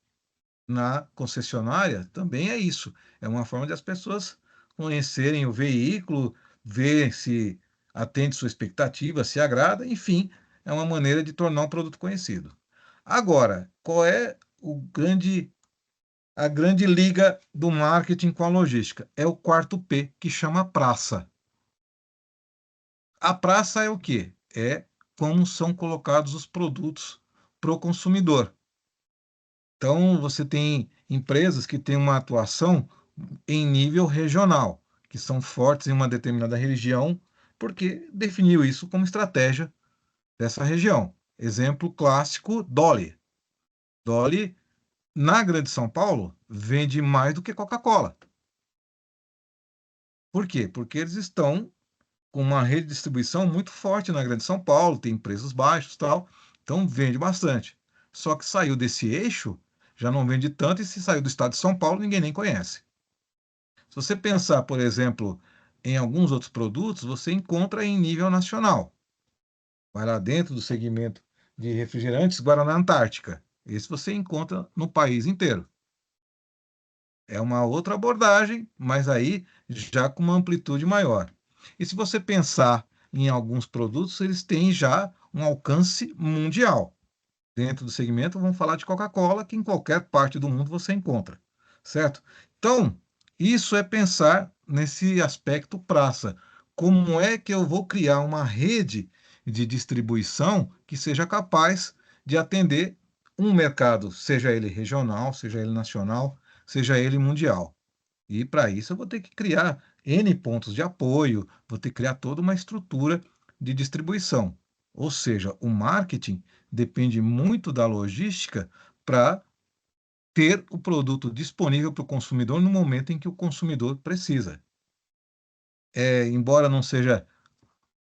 na concessionária também é isso. É uma forma de as pessoas conhecerem o veículo, ver se atende sua expectativa, se agrada, enfim, é uma maneira de tornar um produto conhecido. Agora, qual é a grande liga do marketing com a logística? É o quarto P, que chama praça. A praça é o quê? É como são colocados os produtos para o consumidor. Então, você tem empresas que têm uma atuação em nível regional, que são fortes em uma determinada região, porque definiu isso como estratégia dessa região. Exemplo clássico, Dolly. Dolly, na Grande São Paulo, vende mais do que Coca-Cola. Por quê? Porque eles estão com uma rede de distribuição muito forte na Grande São Paulo, tem preços baixos e tal, então vende bastante. Só que saiu desse eixo, já não vende tanto, e se saiu do estado de São Paulo, ninguém nem conhece. Se você pensar, por exemplo, em alguns outros produtos, você encontra em nível nacional. Vai lá dentro do segmento de refrigerantes, Guaraná Antártica. Esse você encontra no país inteiro. É uma outra abordagem, mas aí já com uma amplitude maior. E se você pensar em alguns produtos, eles têm já um alcance mundial. Dentro do segmento, vamos falar de Coca-Cola, que em qualquer parte do mundo você encontra, certo? Então, isso é pensar nesse aspecto praça. Como é que eu vou criar uma rede de distribuição que seja capaz de atender um mercado, seja ele regional, seja ele nacional, seja ele mundial? E para isso eu vou ter que criar N pontos de apoio, vou ter que criar toda uma estrutura de distribuição. Ou seja, o marketing depende muito da logística para ter o produto disponível para o consumidor no momento em que o consumidor precisa. Embora não seja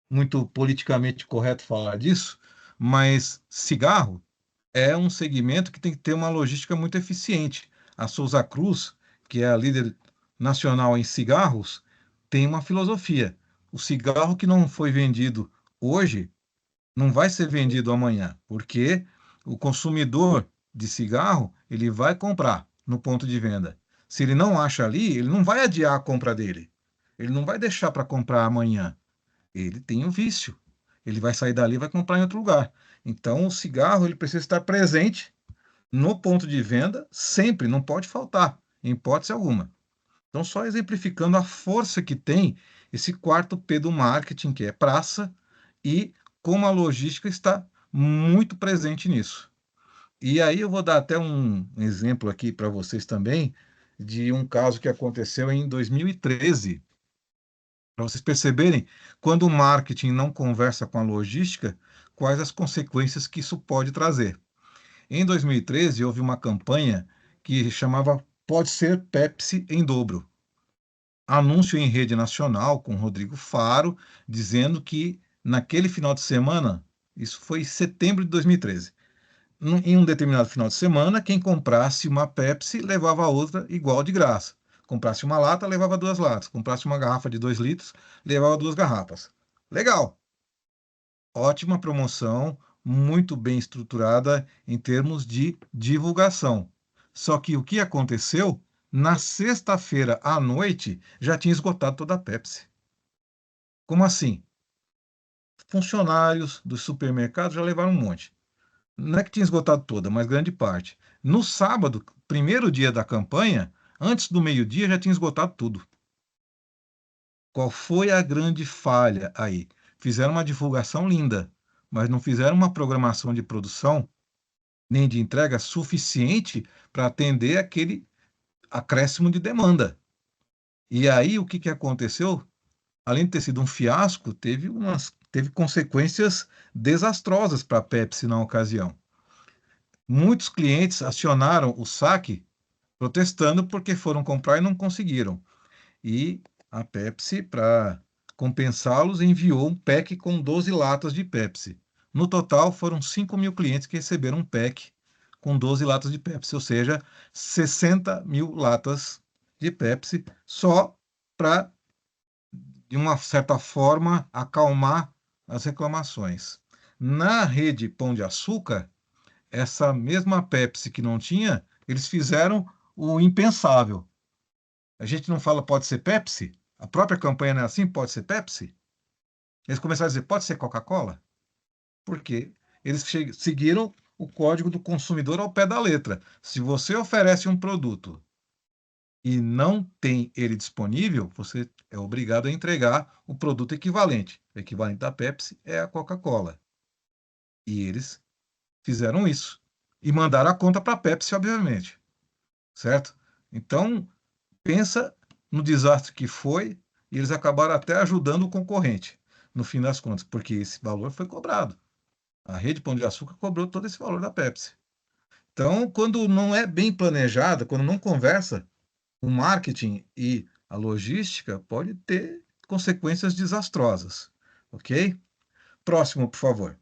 muito politicamente correto falar disso, mas cigarro é um segmento que tem que ter uma logística muito eficiente. A Souza Cruz, que é a líder nacional em cigarros, tem uma filosofia. O cigarro que não foi vendido hoje não vai ser vendido amanhã, porque o consumidor de cigarro, ele vai comprar no ponto de venda. Se ele não acha ali, ele não vai adiar a compra dele. Ele não vai deixar para comprar amanhã. Ele tem um vício. Ele vai sair dali e vai comprar em outro lugar. Então, o cigarro ele precisa estar presente no ponto de venda sempre, não pode faltar, em hipótese alguma. Então, só exemplificando a força que tem esse quarto P do marketing, que é praça, e como a logística está muito presente nisso. E aí eu vou dar até um exemplo aqui para vocês também, de um caso que aconteceu em 2013, para vocês perceberem, quando o marketing não conversa com a logística, quais as consequências que isso pode trazer. Em 2013, houve uma campanha que chamava Pode Ser Pepsi em Dobro. Anúncio em rede nacional com Rodrigo Faro, dizendo que naquele final de semana, isso foi em setembro de 2013, em um determinado final de semana, quem comprasse uma Pepsi levava outra igual de graça. Comprasse uma lata, levava 2 latas. Comprasse uma garrafa de 2 litros, levava 2 garrafas. Legal, ótima promoção, muito bem estruturada em termos de divulgação. Só que o que aconteceu? Na sexta-feira à noite já tinha esgotado toda a Pepsi. Como assim? Funcionários dos supermercados já levaram um monte. Não é que tinha esgotado toda, mas grande parte. No sábado, primeiro dia da campanha, antes do meio-dia já tinha esgotado tudo. Qual foi a grande falha aí? Fizeram uma divulgação linda, mas não fizeram uma programação de produção nem de entrega suficiente para atender aquele acréscimo de demanda. E aí o que aconteceu? além de ter sido um fiasco, teve consequências desastrosas para a Pepsi na ocasião. Muitos clientes acionaram o saque protestando porque foram comprar e não conseguiram. E a Pepsi, para compensá-los, enviou um pack com 12 latas de Pepsi. No total, foram 5 mil clientes que receberam um pack com 12 latas de Pepsi, ou seja, 60 mil latas de Pepsi, só para, de uma certa forma, acalmar as reclamações. Na rede Pão de Açúcar, essa mesma Pepsi que não tinha, eles fizeram o impensável. A gente não fala pode ser Pepsi? A própria campanha não é assim, pode ser Pepsi? Eles começaram a dizer pode ser Coca-Cola? Porque eles seguiram o código do consumidor ao pé da letra. Se você oferece um produto e não tem ele disponível, você é obrigado a entregar o produto equivalente. O equivalente da Pepsi é a Coca-Cola. E eles fizeram isso. E mandaram a conta para a Pepsi, obviamente. Certo? Então, pensa no desastre que foi, e eles acabaram até ajudando o concorrente, no fim das contas, porque esse valor foi cobrado. A rede Pão de Açúcar cobrou todo esse valor da Pepsi. Então, quando não é bem planejada, quando não conversa, o marketing e a logística pode ter consequências desastrosas, ok? Próximo, por favor.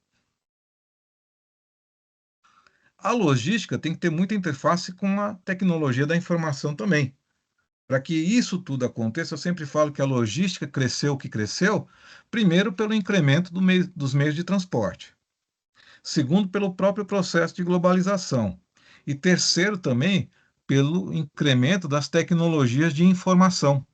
A logística tem que ter muita interface com a tecnologia da informação também. Para que isso tudo aconteça, eu sempre falo que a logística cresceu o que cresceu, primeiro pelo incremento dos meios de transporte, segundo pelo próprio processo de globalização e terceiro também pelo incremento das tecnologias de informação.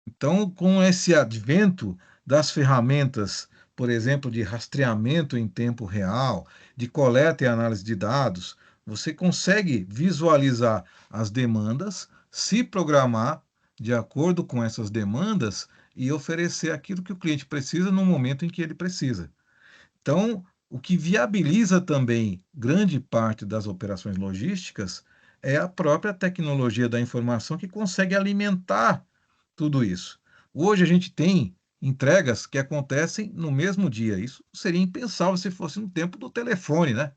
Então, com esse advento das ferramentas, por exemplo, de rastreamento em tempo real, de coleta e análise de dados, você consegue visualizar as demandas, se programar de acordo com essas demandas e oferecer aquilo que o cliente precisa no momento em que ele precisa. Então, o que viabiliza também grande parte das operações logísticas é a própria tecnologia da informação que consegue alimentar tudo isso. Hoje a gente tem entregas que acontecem no mesmo dia. Isso seria impensável se fosse no tempo do telefone, né?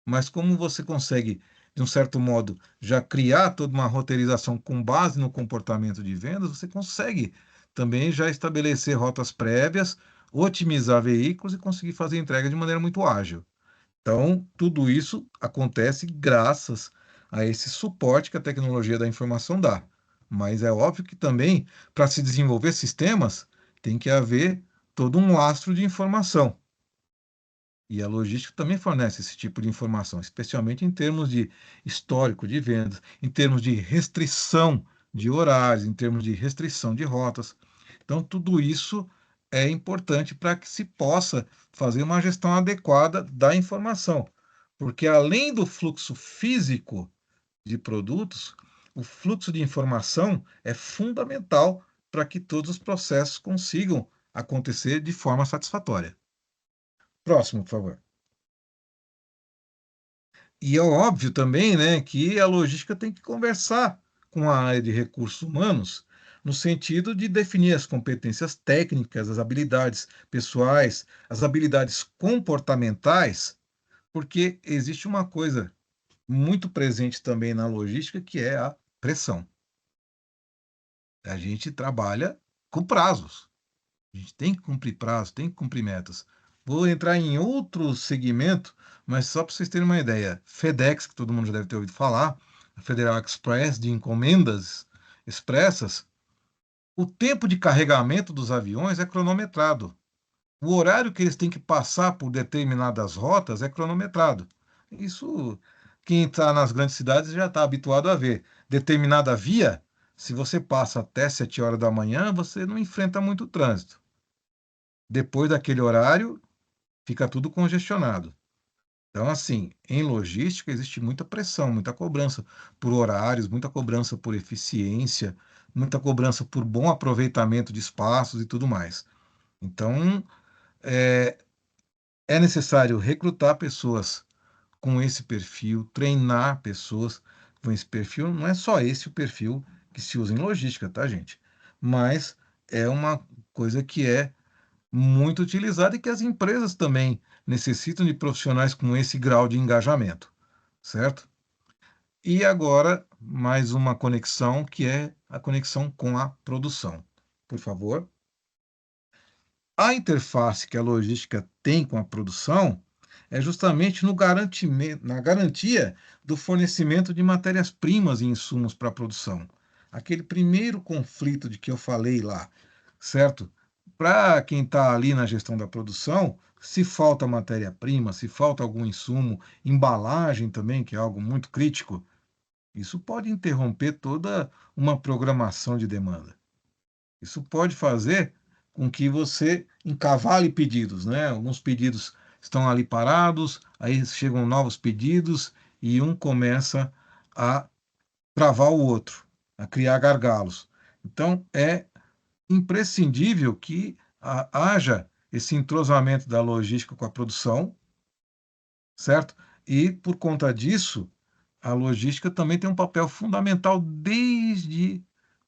Mas como você consegue, de um certo modo, já criar toda uma roteirização com base no comportamento de vendas, você consegue também já estabelecer rotas prévias, otimizar veículos e conseguir fazer entrega de maneira muito ágil. Então, tudo isso acontece graças a esse suporte que a tecnologia da informação dá. Mas é óbvio que também, para se desenvolver sistemas, tem que haver todo um lastro de informação. E a logística também fornece esse tipo de informação, especialmente em termos de histórico de vendas, em termos de restrição de horários, em termos de restrição de rotas. Então, tudo isso é importante para que se possa fazer uma gestão adequada da informação. Porque além do fluxo físico de produtos, o fluxo de informação é fundamental para que todos os processos consigam acontecer de forma satisfatória. Próximo, por favor. E é óbvio também, né, que a logística tem que conversar com a área de recursos humanos, no sentido de definir as competências técnicas, as habilidades pessoais, as habilidades comportamentais, porque existe uma coisa muito presente também na logística, que é a pressão. A gente trabalha com prazos. A gente tem que cumprir prazos, tem que cumprir metas. Vou entrar em outro segmento, mas só para vocês terem uma ideia. FedEx, que todo mundo já deve ter ouvido falar, a Federal Express de encomendas expressas, o tempo de carregamento dos aviões é cronometrado. O horário que eles têm que passar por determinadas rotas é cronometrado. Isso, quem está nas grandes cidades já está habituado a ver. Determinada via, se você passa até 7 horas da manhã, você não enfrenta muito trânsito. Depois daquele horário, fica tudo congestionado. Então, assim, em logística existe muita pressão, muita cobrança por horários, muita cobrança por eficiência, muita cobrança por bom aproveitamento de espaços e tudo mais. Então, é, é necessário recrutar pessoas com esse perfil, treinar pessoas com esse perfil. Não é só esse o perfil que se usa em logística, tá, gente? Mas é uma coisa que é muito utilizada e que as empresas também necessitam de profissionais com esse grau de engajamento, certo? E agora, mais uma conexão, que é a conexão com a produção. Por favor. A interface que a logística tem com a produção é justamente na garantia do fornecimento de matérias-primas e insumos para a produção. Aquele primeiro conflito de que eu falei lá, certo? Para quem está ali na gestão da produção, se falta matéria-prima, se falta algum insumo, embalagem também, que é algo muito crítico, isso pode interromper toda uma programação de demanda. Isso pode fazer com que você encavale pedidos, né? Alguns pedidos estão ali parados, aí chegam novos pedidos e um começa a travar o outro, a criar gargalos. Então, é imprescindível que haja esse entrosamento da logística com a produção, certo? E, por conta disso, a logística também tem um papel fundamental desde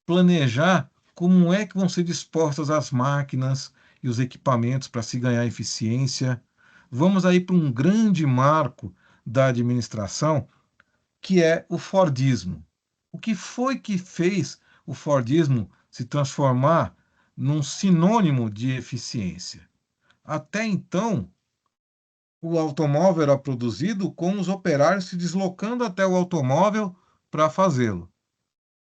planejar como é que vão ser dispostas as máquinas e os equipamentos para se ganhar eficiência. Vamos aí para um grande marco da administração, que é o Fordismo. O que foi que fez o Fordismo se transformar num sinônimo de eficiência? Até então, o automóvel era produzido com os operários se deslocando até o automóvel para fazê-lo.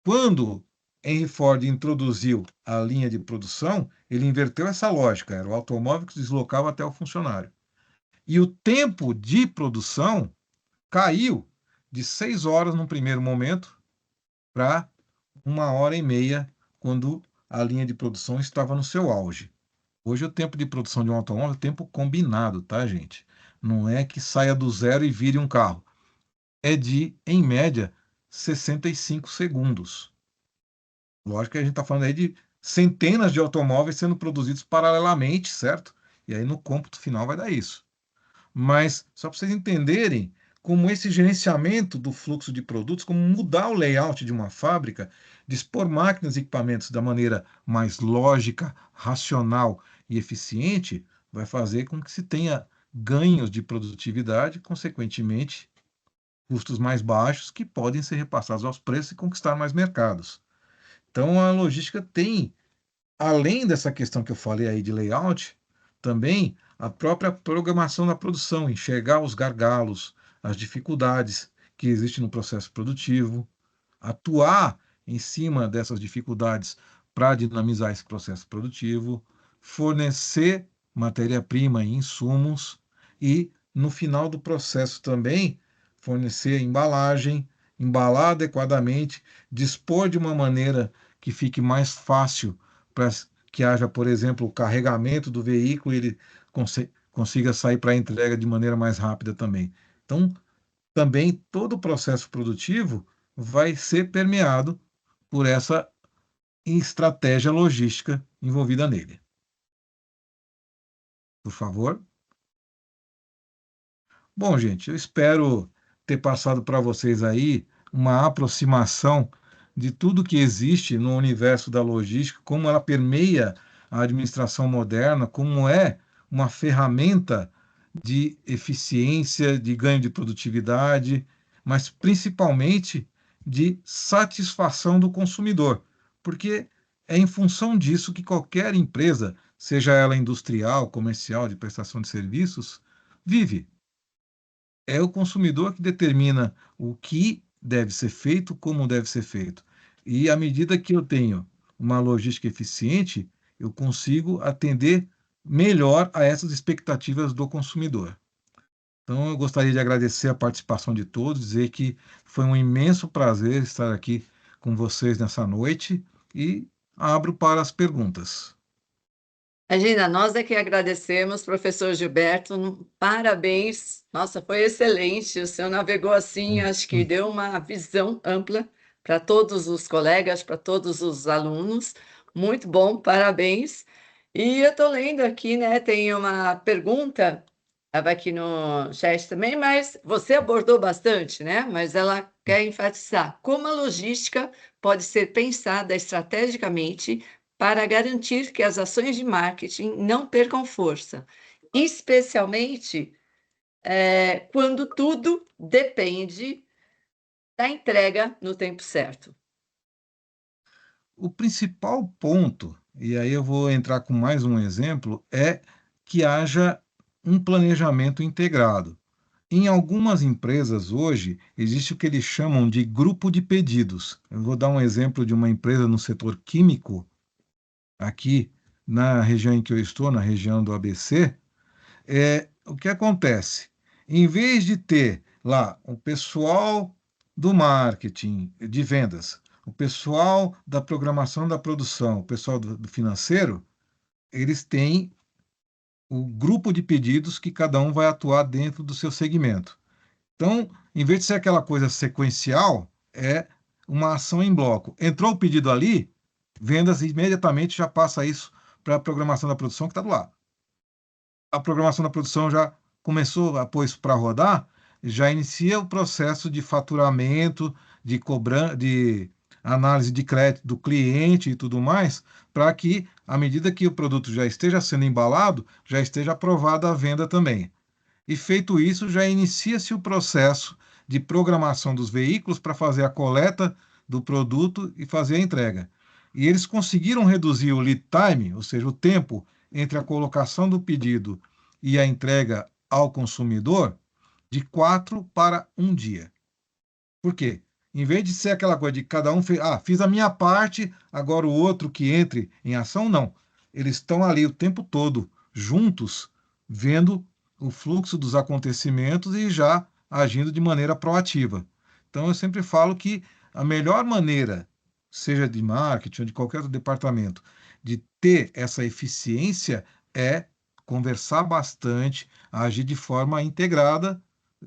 Quando Henry Ford introduziu a linha de produção, ele inverteu essa lógica, era o automóvel que se deslocava até o funcionário. E o tempo de produção caiu de 6 horas no primeiro momento para 1 hora e meia, quando a linha de produção estava no seu auge. Hoje, o tempo de produção de um automóvel é tempo combinado, tá, gente? Não é que saia do zero e vire um carro. É de, em média, 65 segundos. Lógico que a gente está falando aí de centenas de automóveis sendo produzidos paralelamente, certo? E aí no cômputo final vai dar isso. Mas só para vocês entenderem como esse gerenciamento do fluxo de produtos, como mudar o layout de uma fábrica, dispor máquinas e equipamentos da maneira mais lógica, racional e eficiente, vai fazer com que se tenha ganhos de produtividade, consequentemente, custos mais baixos que podem ser repassados aos preços e conquistar mais mercados. Então, a logística tem, além dessa questão que eu falei aí de layout, também a própria programação da produção, enxergar os gargalos, as dificuldades que existem no processo produtivo, atuar em cima dessas dificuldades para dinamizar esse processo produtivo, fornecer matéria-prima e insumos e, no final do processo também, fornecer embalagem, embalar adequadamente, dispor de uma maneira que fique mais fácil para que haja, por exemplo, o carregamento do veículo e ele consiga sair para a entrega de maneira mais rápida também. Então, também todo o processo produtivo vai ser permeado por essa estratégia logística envolvida nele. Por favor. Bom, gente, eu espero ter passado para vocês aí uma aproximação de tudo que existe no universo da logística, como ela permeia a administração moderna, como é uma ferramenta de eficiência, de ganho de produtividade, mas principalmente de satisfação do consumidor, porque é em função disso que qualquer empresa, seja ela industrial, comercial, de prestação de serviços, vive. É o consumidor que determina o que deve ser feito, como deve ser feito. E à medida que eu tenho uma logística eficiente, eu consigo atender melhor a essas expectativas do consumidor. Então, eu gostaria de agradecer a participação de todos, dizer que foi um imenso prazer estar aqui com vocês nessa noite e abro para as perguntas. Imagina, nós é que agradecemos, professor Gilberto, parabéns. Nossa, foi excelente. O senhor navegou assim, acho que deu uma visão ampla para todos os colegas, para todos os alunos. Muito bom, parabéns. E eu estou lendo aqui, né? Tem uma pergunta, estava aqui no chat também, mas você abordou bastante, né? Mas ela quer enfatizar como a logística pode ser pensada estrategicamente para garantir que as ações de marketing não percam força, especialmente quando tudo depende da entrega no tempo certo. O principal ponto, e aí eu vou entrar com mais um exemplo, é que haja um planejamento integrado. Em algumas empresas hoje, existe o que eles chamam de grupo de pedidos. Eu vou dar um exemplo de uma empresa no setor químico, aqui na região em que eu estou, na região do ABC. O que acontece? Em vez de ter lá o pessoal do marketing, de vendas, o pessoal da programação da produção, o pessoal do financeiro, eles têm o grupo de pedidos que cada um vai atuar dentro do seu segmento. Então, em vez de ser aquela coisa sequencial, é uma ação em bloco. Entrou o pedido ali, vendas imediatamente já passa isso para a programação da produção que está do lado. A programação da produção já começou a pôr isso para rodar, já inicia o processo de faturamento, de análise de crédito do cliente e tudo mais, para que, à medida que o produto já esteja sendo embalado, já esteja aprovada a venda também. E feito isso, já inicia-se o processo de programação dos veículos para fazer a coleta do produto e fazer a entrega. E eles conseguiram reduzir o lead time, ou seja, o tempo entre a colocação do pedido e a entrega ao consumidor, de 4 para 1 dia. Por quê? Em vez de ser aquela coisa de cada um fez, fiz a minha parte, agora o outro que entre em ação, não. Eles estão ali o tempo todo, juntos, vendo o fluxo dos acontecimentos e já agindo de maneira proativa. Então, eu sempre falo que a melhor maneira, seja de marketing ou de qualquer outro departamento, de ter essa eficiência é conversar bastante, agir de forma integrada,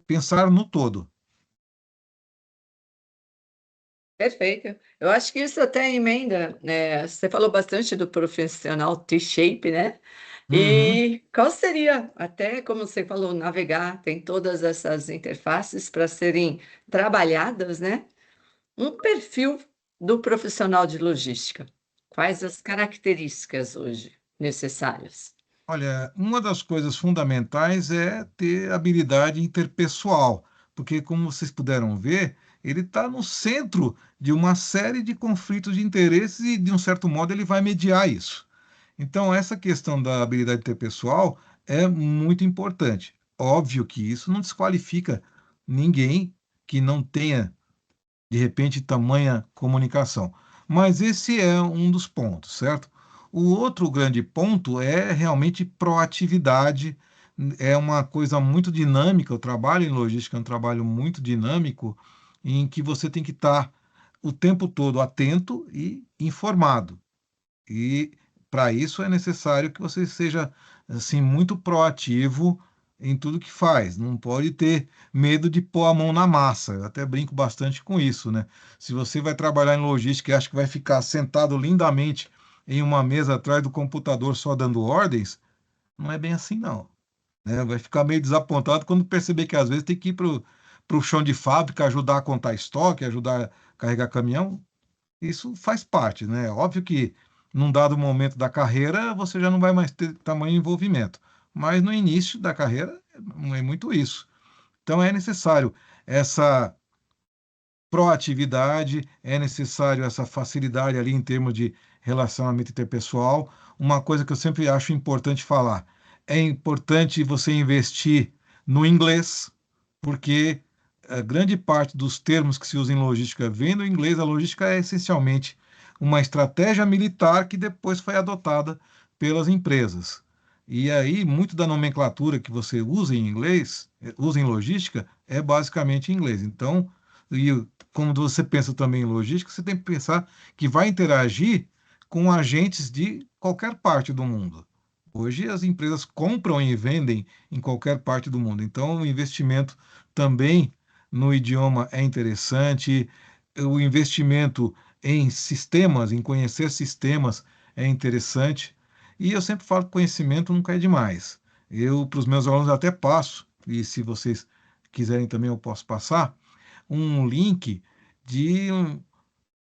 pensar no todo. Perfeito. Eu acho que isso até emenda, né? Você falou bastante do profissional T-shape, né? Uhum. E qual seria, até como você falou, navegar, tem todas essas interfaces para serem trabalhadas, né? Um perfil do profissional de logística. Quais as características hoje necessárias? Olha, uma das coisas fundamentais é ter habilidade interpessoal, porque, como vocês puderam ver, ele está no centro de uma série de conflitos de interesses e, de um certo modo, ele vai mediar isso. Então, essa questão da habilidade interpessoal é muito importante. Óbvio que isso não desqualifica ninguém que não tenha, de repente, tamanha comunicação. Mas esse é um dos pontos, certo? O outro grande ponto é realmente proatividade. É uma coisa muito dinâmica. O trabalho em logística é um trabalho muito dinâmico, em que você tem que estar o tempo todo atento e informado. E para isso é necessário que você seja assim muito proativo em tudo que faz. Não pode ter medo de pôr a mão na massa. Eu até brinco bastante com isso, né? Se você vai trabalhar em logística e acha que vai ficar sentado lindamente em uma mesa atrás do computador só dando ordens, não é bem assim, não. Né? Vai ficar meio desapontado quando perceber que às vezes tem que ir para o chão de fábrica, ajudar a contar estoque, ajudar a carregar caminhão. Isso faz parte, né? Óbvio que num dado momento da carreira você já não vai mais ter tamanho envolvimento, mas no início da carreira é muito isso. Então é necessário essa proatividade, é necessário essa facilidade ali em termos de relacionamento interpessoal. Uma coisa que eu sempre acho importante falar, é importante você investir no inglês, porque a grande parte dos termos que se usam em logística vem do inglês. A logística é essencialmente uma estratégia militar que depois foi adotada pelas empresas. E aí, muito da nomenclatura que você usa em inglês, usa em logística, é basicamente em inglês. Então, e quando você pensa também em logística, você tem que pensar que vai interagir com agentes de qualquer parte do mundo. Hoje as empresas compram e vendem em qualquer parte do mundo. Então, o investimento também no idioma é interessante, o investimento em sistemas, em conhecer sistemas é interessante. E eu sempre falo que conhecimento nunca é demais. Eu, para os meus alunos, até passo, e se vocês quiserem também eu posso passar, um link de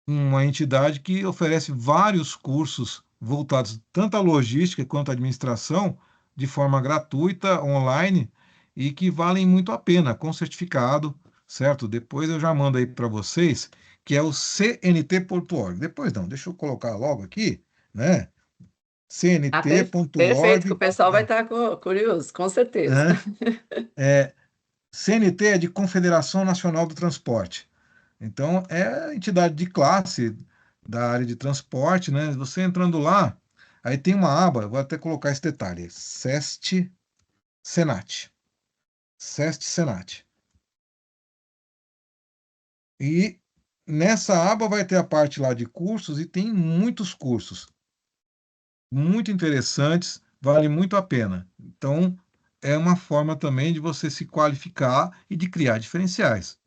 uma entidade que oferece vários cursos voltados tanto à logística quanto à administração, de forma gratuita, online, e que valem muito a pena, com certificado, certo? Depois eu já mando aí para vocês, que é o cnt.org. Depois não, deixa eu colocar logo aqui, né? Perfeito, que o cnt.org, pessoal vai estar curioso, com certeza. né? É, CNT é de Confederação Nacional do Transporte. Então, é a entidade de classe da área de transporte, né? Você entrando lá, aí tem uma aba, vou até colocar esse detalhe, SEST Senat. SEST Senat. E nessa aba vai ter a parte lá de cursos e tem muitos cursos, muito interessantes, vale muito a pena. Então, é uma forma também de você se qualificar e de criar diferenciais.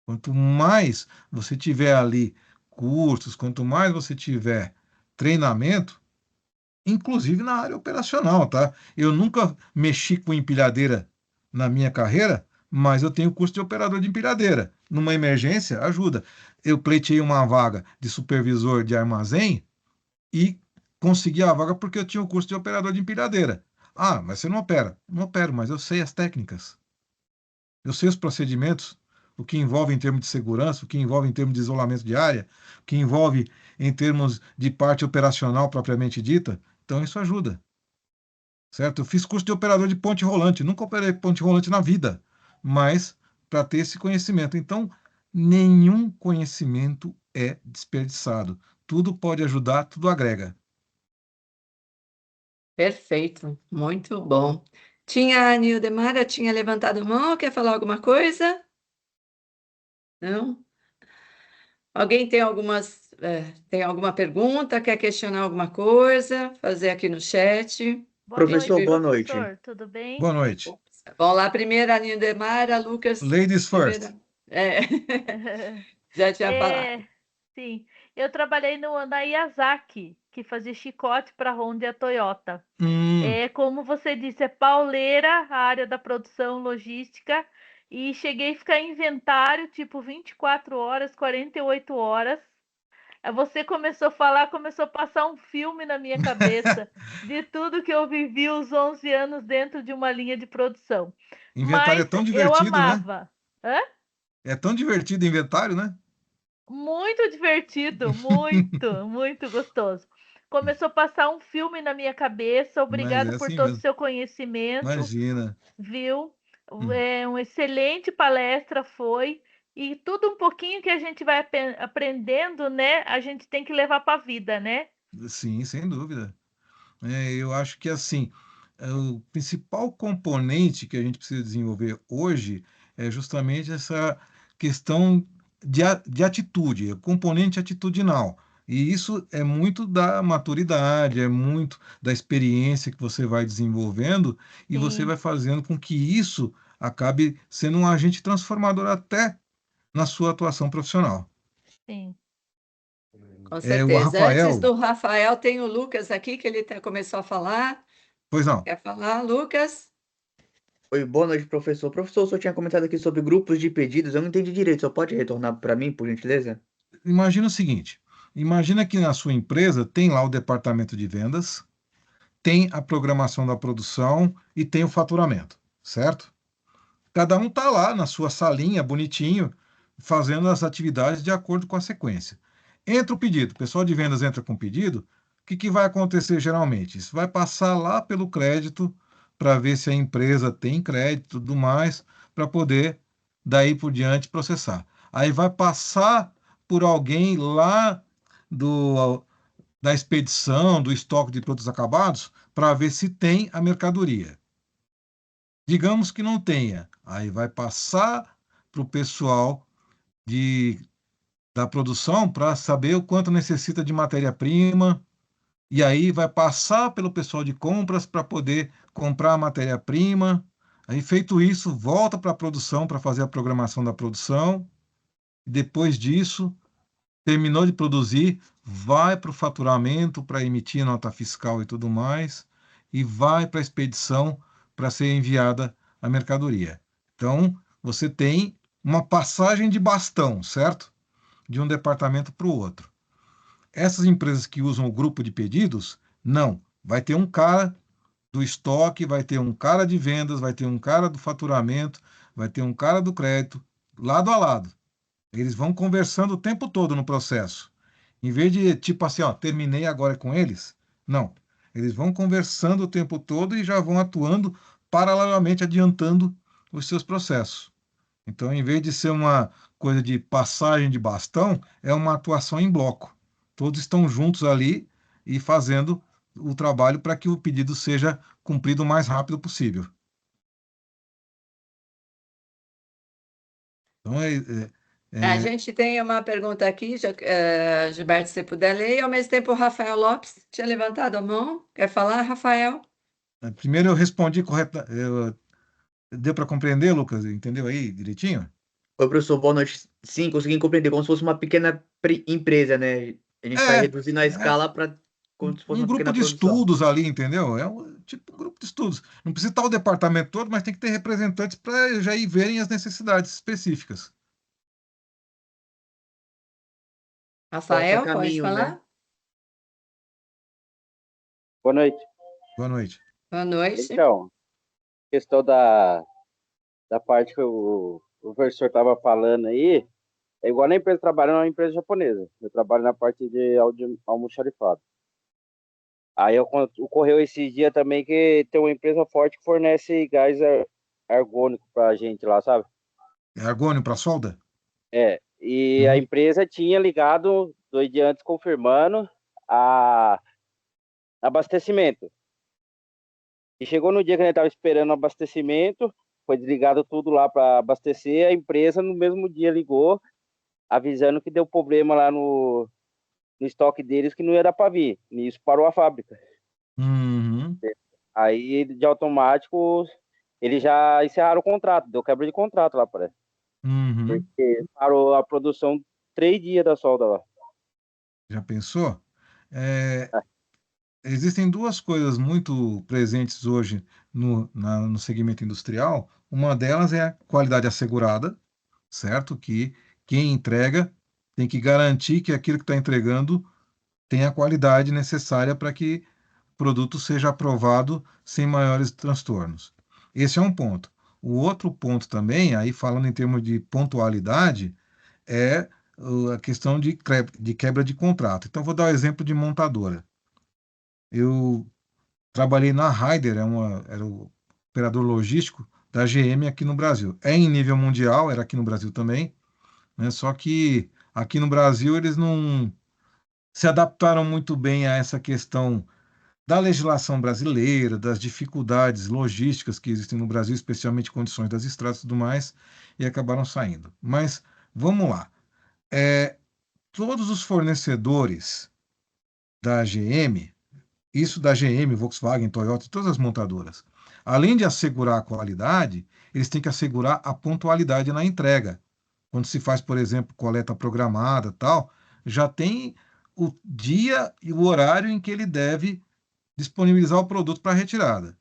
Quanto mais você tiver ali cursos, quanto mais você tiver treinamento, inclusive na área operacional, tá? Eu nunca mexi com empilhadeira na minha carreira, mas eu tenho curso de operador de empilhadeira. Numa emergência, ajuda. Eu pleiteei uma vaga de supervisor de armazém e consegui a vaga porque eu tinha o curso de operador de empilhadeira. Ah, mas você não opera? Não opero, mas eu sei as técnicas. Eu sei os procedimentos, o que envolve em termos de segurança, o que envolve em termos de isolamento de área, o que envolve em termos de parte operacional propriamente dita. Então, isso ajuda, certo? Eu fiz curso de operador de ponte rolante, nunca operei ponte rolante na vida, mas para ter esse conhecimento. Então, nenhum conhecimento é desperdiçado. Tudo pode ajudar, tudo agrega. Perfeito, muito bom. Tinha a Nildemara, tinha levantado a mão, quer falar alguma coisa? Não? Alguém tem tem alguma pergunta, quer questionar alguma coisa? Fazer aqui no chat. Boa Professor, noite, boa noite. professor. Tudo bem? Boa noite. Vamos lá, primeiro a Nildemara, Lucas. Ladies first. Primeira. É, já tinha falado. É, sim. Eu trabalhei na Yazaki, que fazia chicote para Honda e a Toyota. Como você disse, é pauleira a área da produção logística e cheguei a ficar em inventário tipo 24 horas, 48 horas. Você começou a falar, começou a passar um filme na minha cabeça de tudo que eu vivi os 11 anos dentro de uma linha de produção. Inventário é Mas tão eu divertido, né? amava. Hã? É tão divertido inventário, né? Muito divertido, muito, muito gostoso. Começou a passar um filme na minha cabeça. Mas Obrigado é por assim todo o mesmo. seu conhecimento, Imagina. viu? Hum. Uma excelente palestra foi. E tudo um pouquinho que a gente vai aprendendo, né? A gente tem que levar para a vida, né? Sim, sem dúvida. Eu acho que assim, o principal componente que a gente precisa desenvolver hoje é justamente essa questão de atitude, o componente atitudinal. E isso é muito da maturidade, é muito da experiência que você vai desenvolvendo e você Sim, vai fazendo com que isso acabe sendo um agente transformador até na sua atuação profissional. sim. Com O certeza. Antes Rafael, do Rafael, tem o Lucas aqui, que ele começou a falar. pois não. Quer falar, Lucas? Oi, boa noite, professor. Professor, o senhor tinha comentado aqui sobre grupos de pedidos. Eu não entendi direito. Só pode retornar para mim, por gentileza? Imagina o seguinte: imagina que na sua empresa tem lá o departamento de vendas, tem a programação da produção e tem o faturamento, certo? Cada um está lá na sua salinha, bonitinho, fazendo as atividades de acordo com a sequência. Entra o pedido, o pessoal de vendas entra com o pedido, o que, que vai acontecer geralmente? Isso vai passar lá pelo crédito para ver se a empresa tem crédito e tudo mais, para poder, daí por diante, processar. Aí vai passar por alguém lá do, da expedição, do estoque de produtos acabados, para ver se tem a mercadoria. Digamos que não tenha, aí vai passar para o pessoal de, da produção para saber o quanto necessita de matéria-prima, e aí vai passar pelo pessoal de compras para poder comprar a matéria-prima. Aí, feito isso, volta para a produção para fazer a programação da produção. E depois disso, terminou de produzir, vai para o faturamento para emitir nota fiscal e tudo mais, e vai para a expedição para ser enviada a mercadoria. Então, você tem uma passagem de bastão, certo? De um departamento para o outro. Essas empresas que usam o grupo de pedidos, não. Vai ter um cara do estoque, vai ter um cara de vendas, vai ter um cara do faturamento, vai ter um cara do crédito, lado a lado. Eles vão conversando o tempo todo no processo. Em vez de, tipo assim, ó, terminei agora com eles. Não. Eles vão conversando o tempo todo e já vão atuando paralelamente, adiantando os seus processos. Então, em vez de ser uma coisa de passagem de bastão, é uma atuação em bloco. Todos estão juntos ali e fazendo o trabalho para que o pedido seja cumprido o mais rápido possível. Então, A é, gente tem uma pergunta aqui, Gilberto, se você puder ler, e ao mesmo tempo o Rafael Lopes tinha levantado a mão. Quer falar, Rafael? primeiro eu respondi corretamente. Deu para compreender, Lucas? Entendeu aí direitinho? Oi, professor, boa noite. Sim, consegui compreender, como se fosse uma pequena empresa, né? A gente vai É, reduzindo a é escala para como se fosse um uma grupo pequena de produção. estudos ali, entendeu? É tipo um grupo de estudos. Não precisa estar o departamento todo, mas tem que ter representantes para já ir verem as necessidades específicas. Toca Rafael, pode caminhos, né? falar? Boa noite. Boa noite. Boa noite. Então, questão da parte que o professor estava falando aí, é igual na empresa trabalhando numa empresa japonesa. Eu trabalho na parte de almoxarifado. Aí ocorreu esse dia também que tem uma empresa forte que fornece gás argônico pra gente lá, sabe? É argônio para solda? É, e a Uhum. empresa tinha ligado 2 dias antes confirmando a abastecimento. E chegou no dia que a gente estava esperando o abastecimento, foi desligado tudo lá para abastecer. A empresa no mesmo dia ligou, avisando que deu problema lá no estoque deles que não ia dar para vir. E isso parou a fábrica. Uhum. Aí, de automático, eles já encerraram o contrato, deu quebra de contrato lá, parece. Uhum. Porque parou a produção 3 dias da solda lá. Já pensou? É, existem duas coisas muito presentes hoje no segmento industrial. Uma delas é a qualidade assegurada, certo? Que quem entrega tem que garantir que aquilo que está entregando tem a qualidade necessária para que o produto seja aprovado sem maiores transtornos. Esse é um ponto. O outro ponto também, aí falando em termos de pontualidade, é a questão de quebra de contrato. Então, vou dar o exemplo de montadora. Eu trabalhei na Ryder, era o operador logístico da GM aqui no Brasil. É em nível mundial, era aqui no Brasil também, né? Só que aqui no Brasil eles não se adaptaram muito bem a essa questão da legislação brasileira, das dificuldades logísticas que existem no Brasil, especialmente condições das estradas e tudo mais, e acabaram saindo. Mas vamos lá. Todos os fornecedores da GM, isso da GM, Volkswagen, Toyota, todas as montadoras, além de assegurar a qualidade, eles têm que assegurar a pontualidade na entrega. Quando se faz, por exemplo, coleta programada, tal, já tem o dia e o horário em que ele deve disponibilizar o produto para retirada.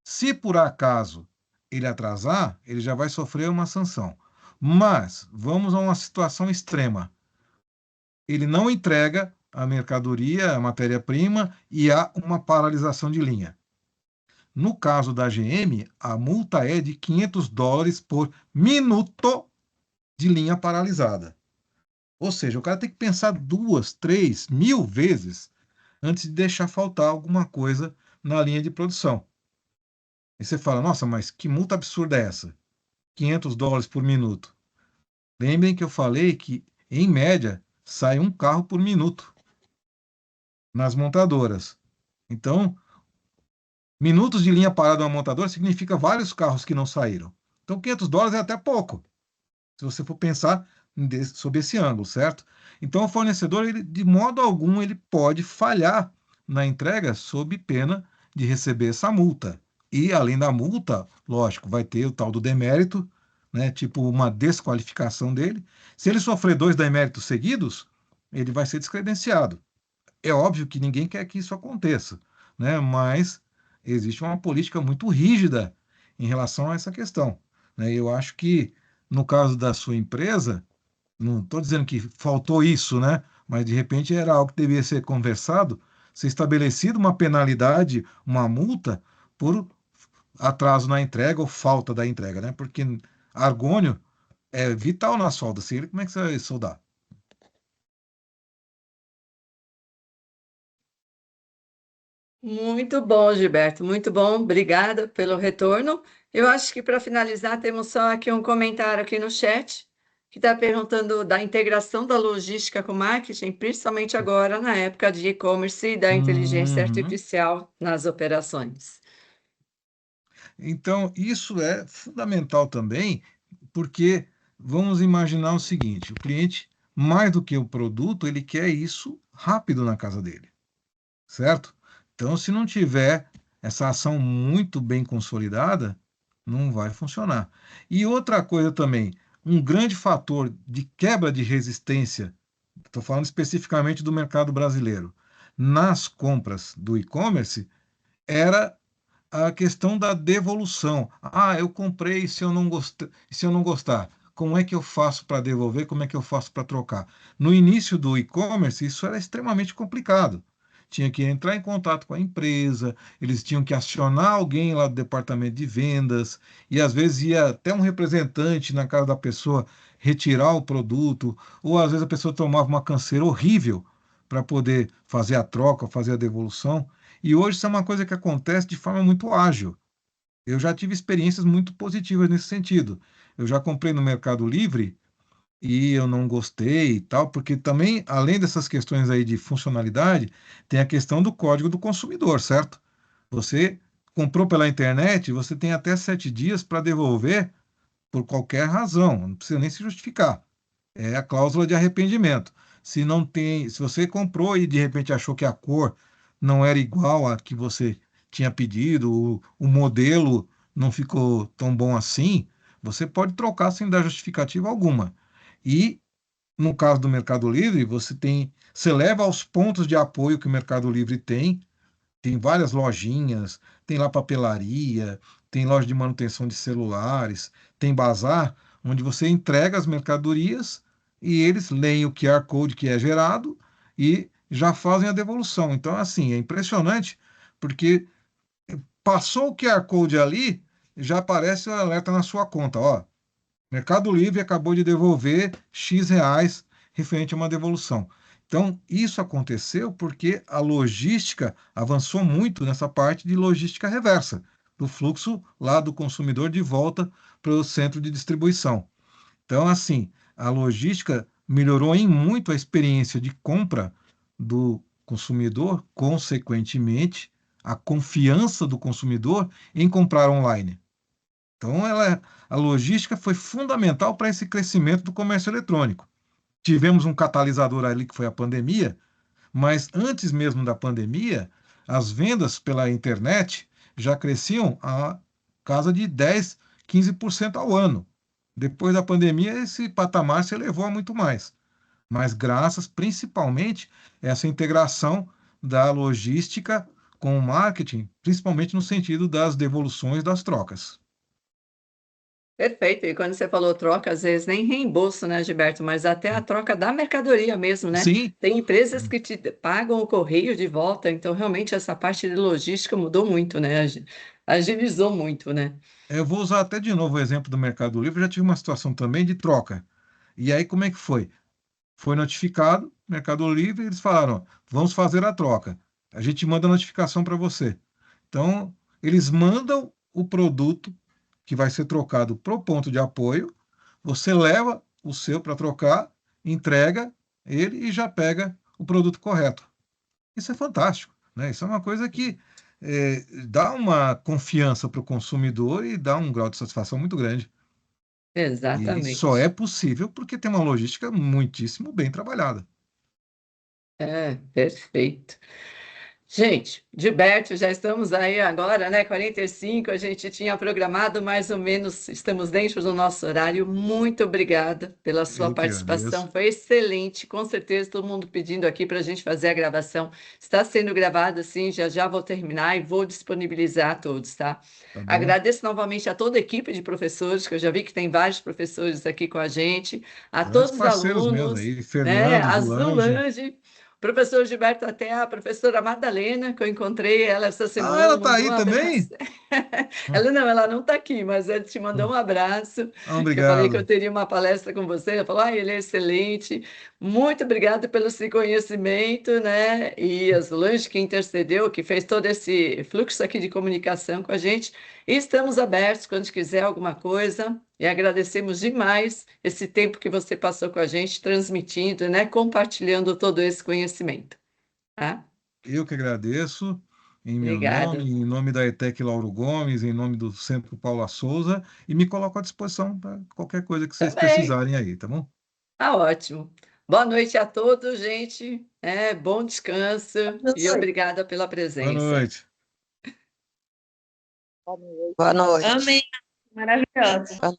Se por acaso ele atrasar, ele já vai sofrer uma sanção. Mas vamos a uma situação extrema. Ele não entrega a mercadoria, a matéria-prima e há uma paralisação de linha. No caso da GM, a multa é de US$ 500 por minuto de linha paralisada. Ou seja, o cara tem que pensar 2, 3, 1000 vezes antes de deixar faltar alguma coisa na linha de produção. E você fala, nossa, mas que multa absurda é essa? US$ 500 por minuto. Lembrem que eu falei que, em média, sai um carro por minuto nas montadoras. Então, minutos de linha parada numa montadora significa vários carros que não saíram. Então, US$ 500 é até pouco, se você for pensar sob esse ângulo, certo? Então, o fornecedor, ele, de modo algum, ele pode falhar na entrega sob pena de receber essa multa. E, além da multa, lógico, vai ter o tal do demérito, né? Tipo uma desqualificação dele. Se ele sofrer 2 deméritos seguidos, ele vai ser descredenciado. É óbvio que ninguém quer que isso aconteça, né? Mas existe uma política muito rígida em relação a essa questão, né? Eu acho que, no caso da sua empresa, não estou dizendo que faltou isso, né? mas de repente era algo que devia ser conversado, ser estabelecido uma penalidade, uma multa por atraso na entrega ou falta da entrega, né? Porque argônio é vital na solda. Sem ele, como é que você vai soldar? Muito bom, Gilberto, muito bom. Obrigada pelo retorno. Eu acho que para finalizar, temos só aqui um comentário aqui no chat que está perguntando da integração da logística com marketing, principalmente agora na época de e-commerce e da inteligência Uhum. artificial nas operações. Então, isso é fundamental também, porque vamos imaginar o seguinte: o cliente, mais do que o produto, ele quer isso rápido na casa dele, certo? Então, se não tiver essa ação muito bem consolidada, não vai funcionar. E outra coisa também, um grande fator de quebra de resistência, estou falando especificamente do mercado brasileiro, nas compras do e-commerce, era a questão da devolução. Ah, eu comprei, se eu não gostar, como é que eu faço para devolver? Como é que eu faço para trocar? No início do e-commerce, isso era extremamente complicado. Tinha que entrar em contato com a empresa, eles tinham que acionar alguém lá do departamento de vendas, e às vezes ia até um representante na casa da pessoa retirar o produto, ou às vezes a pessoa tomava uma canseira horrível para poder fazer a troca, fazer a devolução. E hoje isso é uma coisa que acontece de forma muito ágil. Eu já tive experiências muito positivas nesse sentido. Eu já comprei no Mercado Livre e eu não gostei e tal, porque também, além dessas questões aí de funcionalidade, tem a questão do código do consumidor, certo? Você comprou pela internet, você tem até 7 dias para devolver por qualquer razão, não precisa nem se justificar. É a cláusula de arrependimento. Se não tem, se você comprou e de repente achou que a cor não era igual à que você tinha pedido, o modelo não ficou tão bom assim, você pode trocar sem dar justificativa alguma. E no caso do Mercado Livre, você leva aos pontos de apoio que o Mercado Livre tem várias lojinhas, tem lá papelaria, tem loja de manutenção de celulares, tem bazar, onde você entrega as mercadorias e eles leem o QR Code que é gerado e já fazem a devolução. Então, assim, é impressionante, porque passou o QR Code ali, já aparece o alerta na sua conta. Ó, Mercado Livre acabou de devolver X reais referente a uma devolução. Então, isso aconteceu porque a logística avançou muito nessa parte de logística reversa, do fluxo lá do consumidor de volta para o centro de distribuição. Então, assim, a logística melhorou em muito a experiência de compra do consumidor, consequentemente, a confiança do consumidor em comprar online. Então, a logística foi fundamental para esse crescimento do comércio eletrônico. Tivemos um catalisador ali que foi a pandemia, mas antes mesmo da pandemia, as vendas pela internet já cresciam a casa de 10, 15% ao ano. Depois da pandemia, esse patamar se elevou a muito mais. Mas graças principalmente a essa integração da logística com o marketing, principalmente no sentido das devoluções das trocas. Perfeito. E quando você falou troca, às vezes nem reembolso, né, Gilberto? Mas até a troca da mercadoria mesmo, né? Sim, Tem empresas que te pagam o correio de volta, então realmente essa parte de logística mudou muito, né? Agilizou muito, né? eu vou usar até de novo o exemplo do Mercado Livre. Eu já tive uma situação também de troca. E aí, como é que foi? Foi notificado, Mercado Livre, eles falaram: ó, vamos fazer a troca. A gente manda a notificação para você. Então, eles mandam o produto que vai ser trocado para o ponto de apoio, você leva o seu para trocar, entrega ele e já pega o produto correto. Isso é fantástico, né? Isso é uma coisa que dá uma confiança para o consumidor e dá um grau de satisfação muito grande. E só é Exatamente. possível porque tem uma logística muitíssimo bem trabalhada. É, perfeito. Gente, Gilberto, já estamos aí agora, né? 45, a gente tinha programado mais ou menos, estamos dentro do nosso horário. Muito obrigada pela sua Eu que agradeço. participação, foi excelente. Com certeza, todo mundo pedindo aqui para a gente fazer a gravação. Está sendo gravado, sim, já já vou terminar e vou disponibilizar a todos, tá? Tá bom? Agradeço novamente a toda a equipe de professores, que eu já vi que tem vários professores aqui com a gente, a Grandes todos os parceiros meus alunos, aí, né? Fernando, A Zulange. Zulange. Professor Gilberto, até a professora Madalena, que eu encontrei ela essa Ah, semana, ela tá mandou um aí também? abraço. Ela não está aqui, mas ela te mandou um abraço, que eu falei que eu Obrigado. teria uma palestra com você. Ela falou, ele é excelente. Muito obrigada pelo seu conhecimento, né? E a Solange que intercedeu, que fez todo esse fluxo aqui de comunicação com a gente. E estamos abertos quando quiser alguma coisa. E agradecemos demais esse tempo que você passou com a gente, transmitindo, né? Compartilhando todo esse conhecimento. Tá? Eu que agradeço, em meu nome, Obrigada. em nome da ETEC Lauro Gomes, em nome do Centro Paula Souza, e me coloco à disposição para qualquer coisa que vocês Também. precisarem aí, tá bom? Tá ótimo. Boa noite a todos, gente. Bom descanso e obrigada pela Boa presença. noite. Boa noite. Amém. Maravilhosa. Boa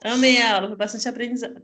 Amei a aula, foi bastante aprendizado.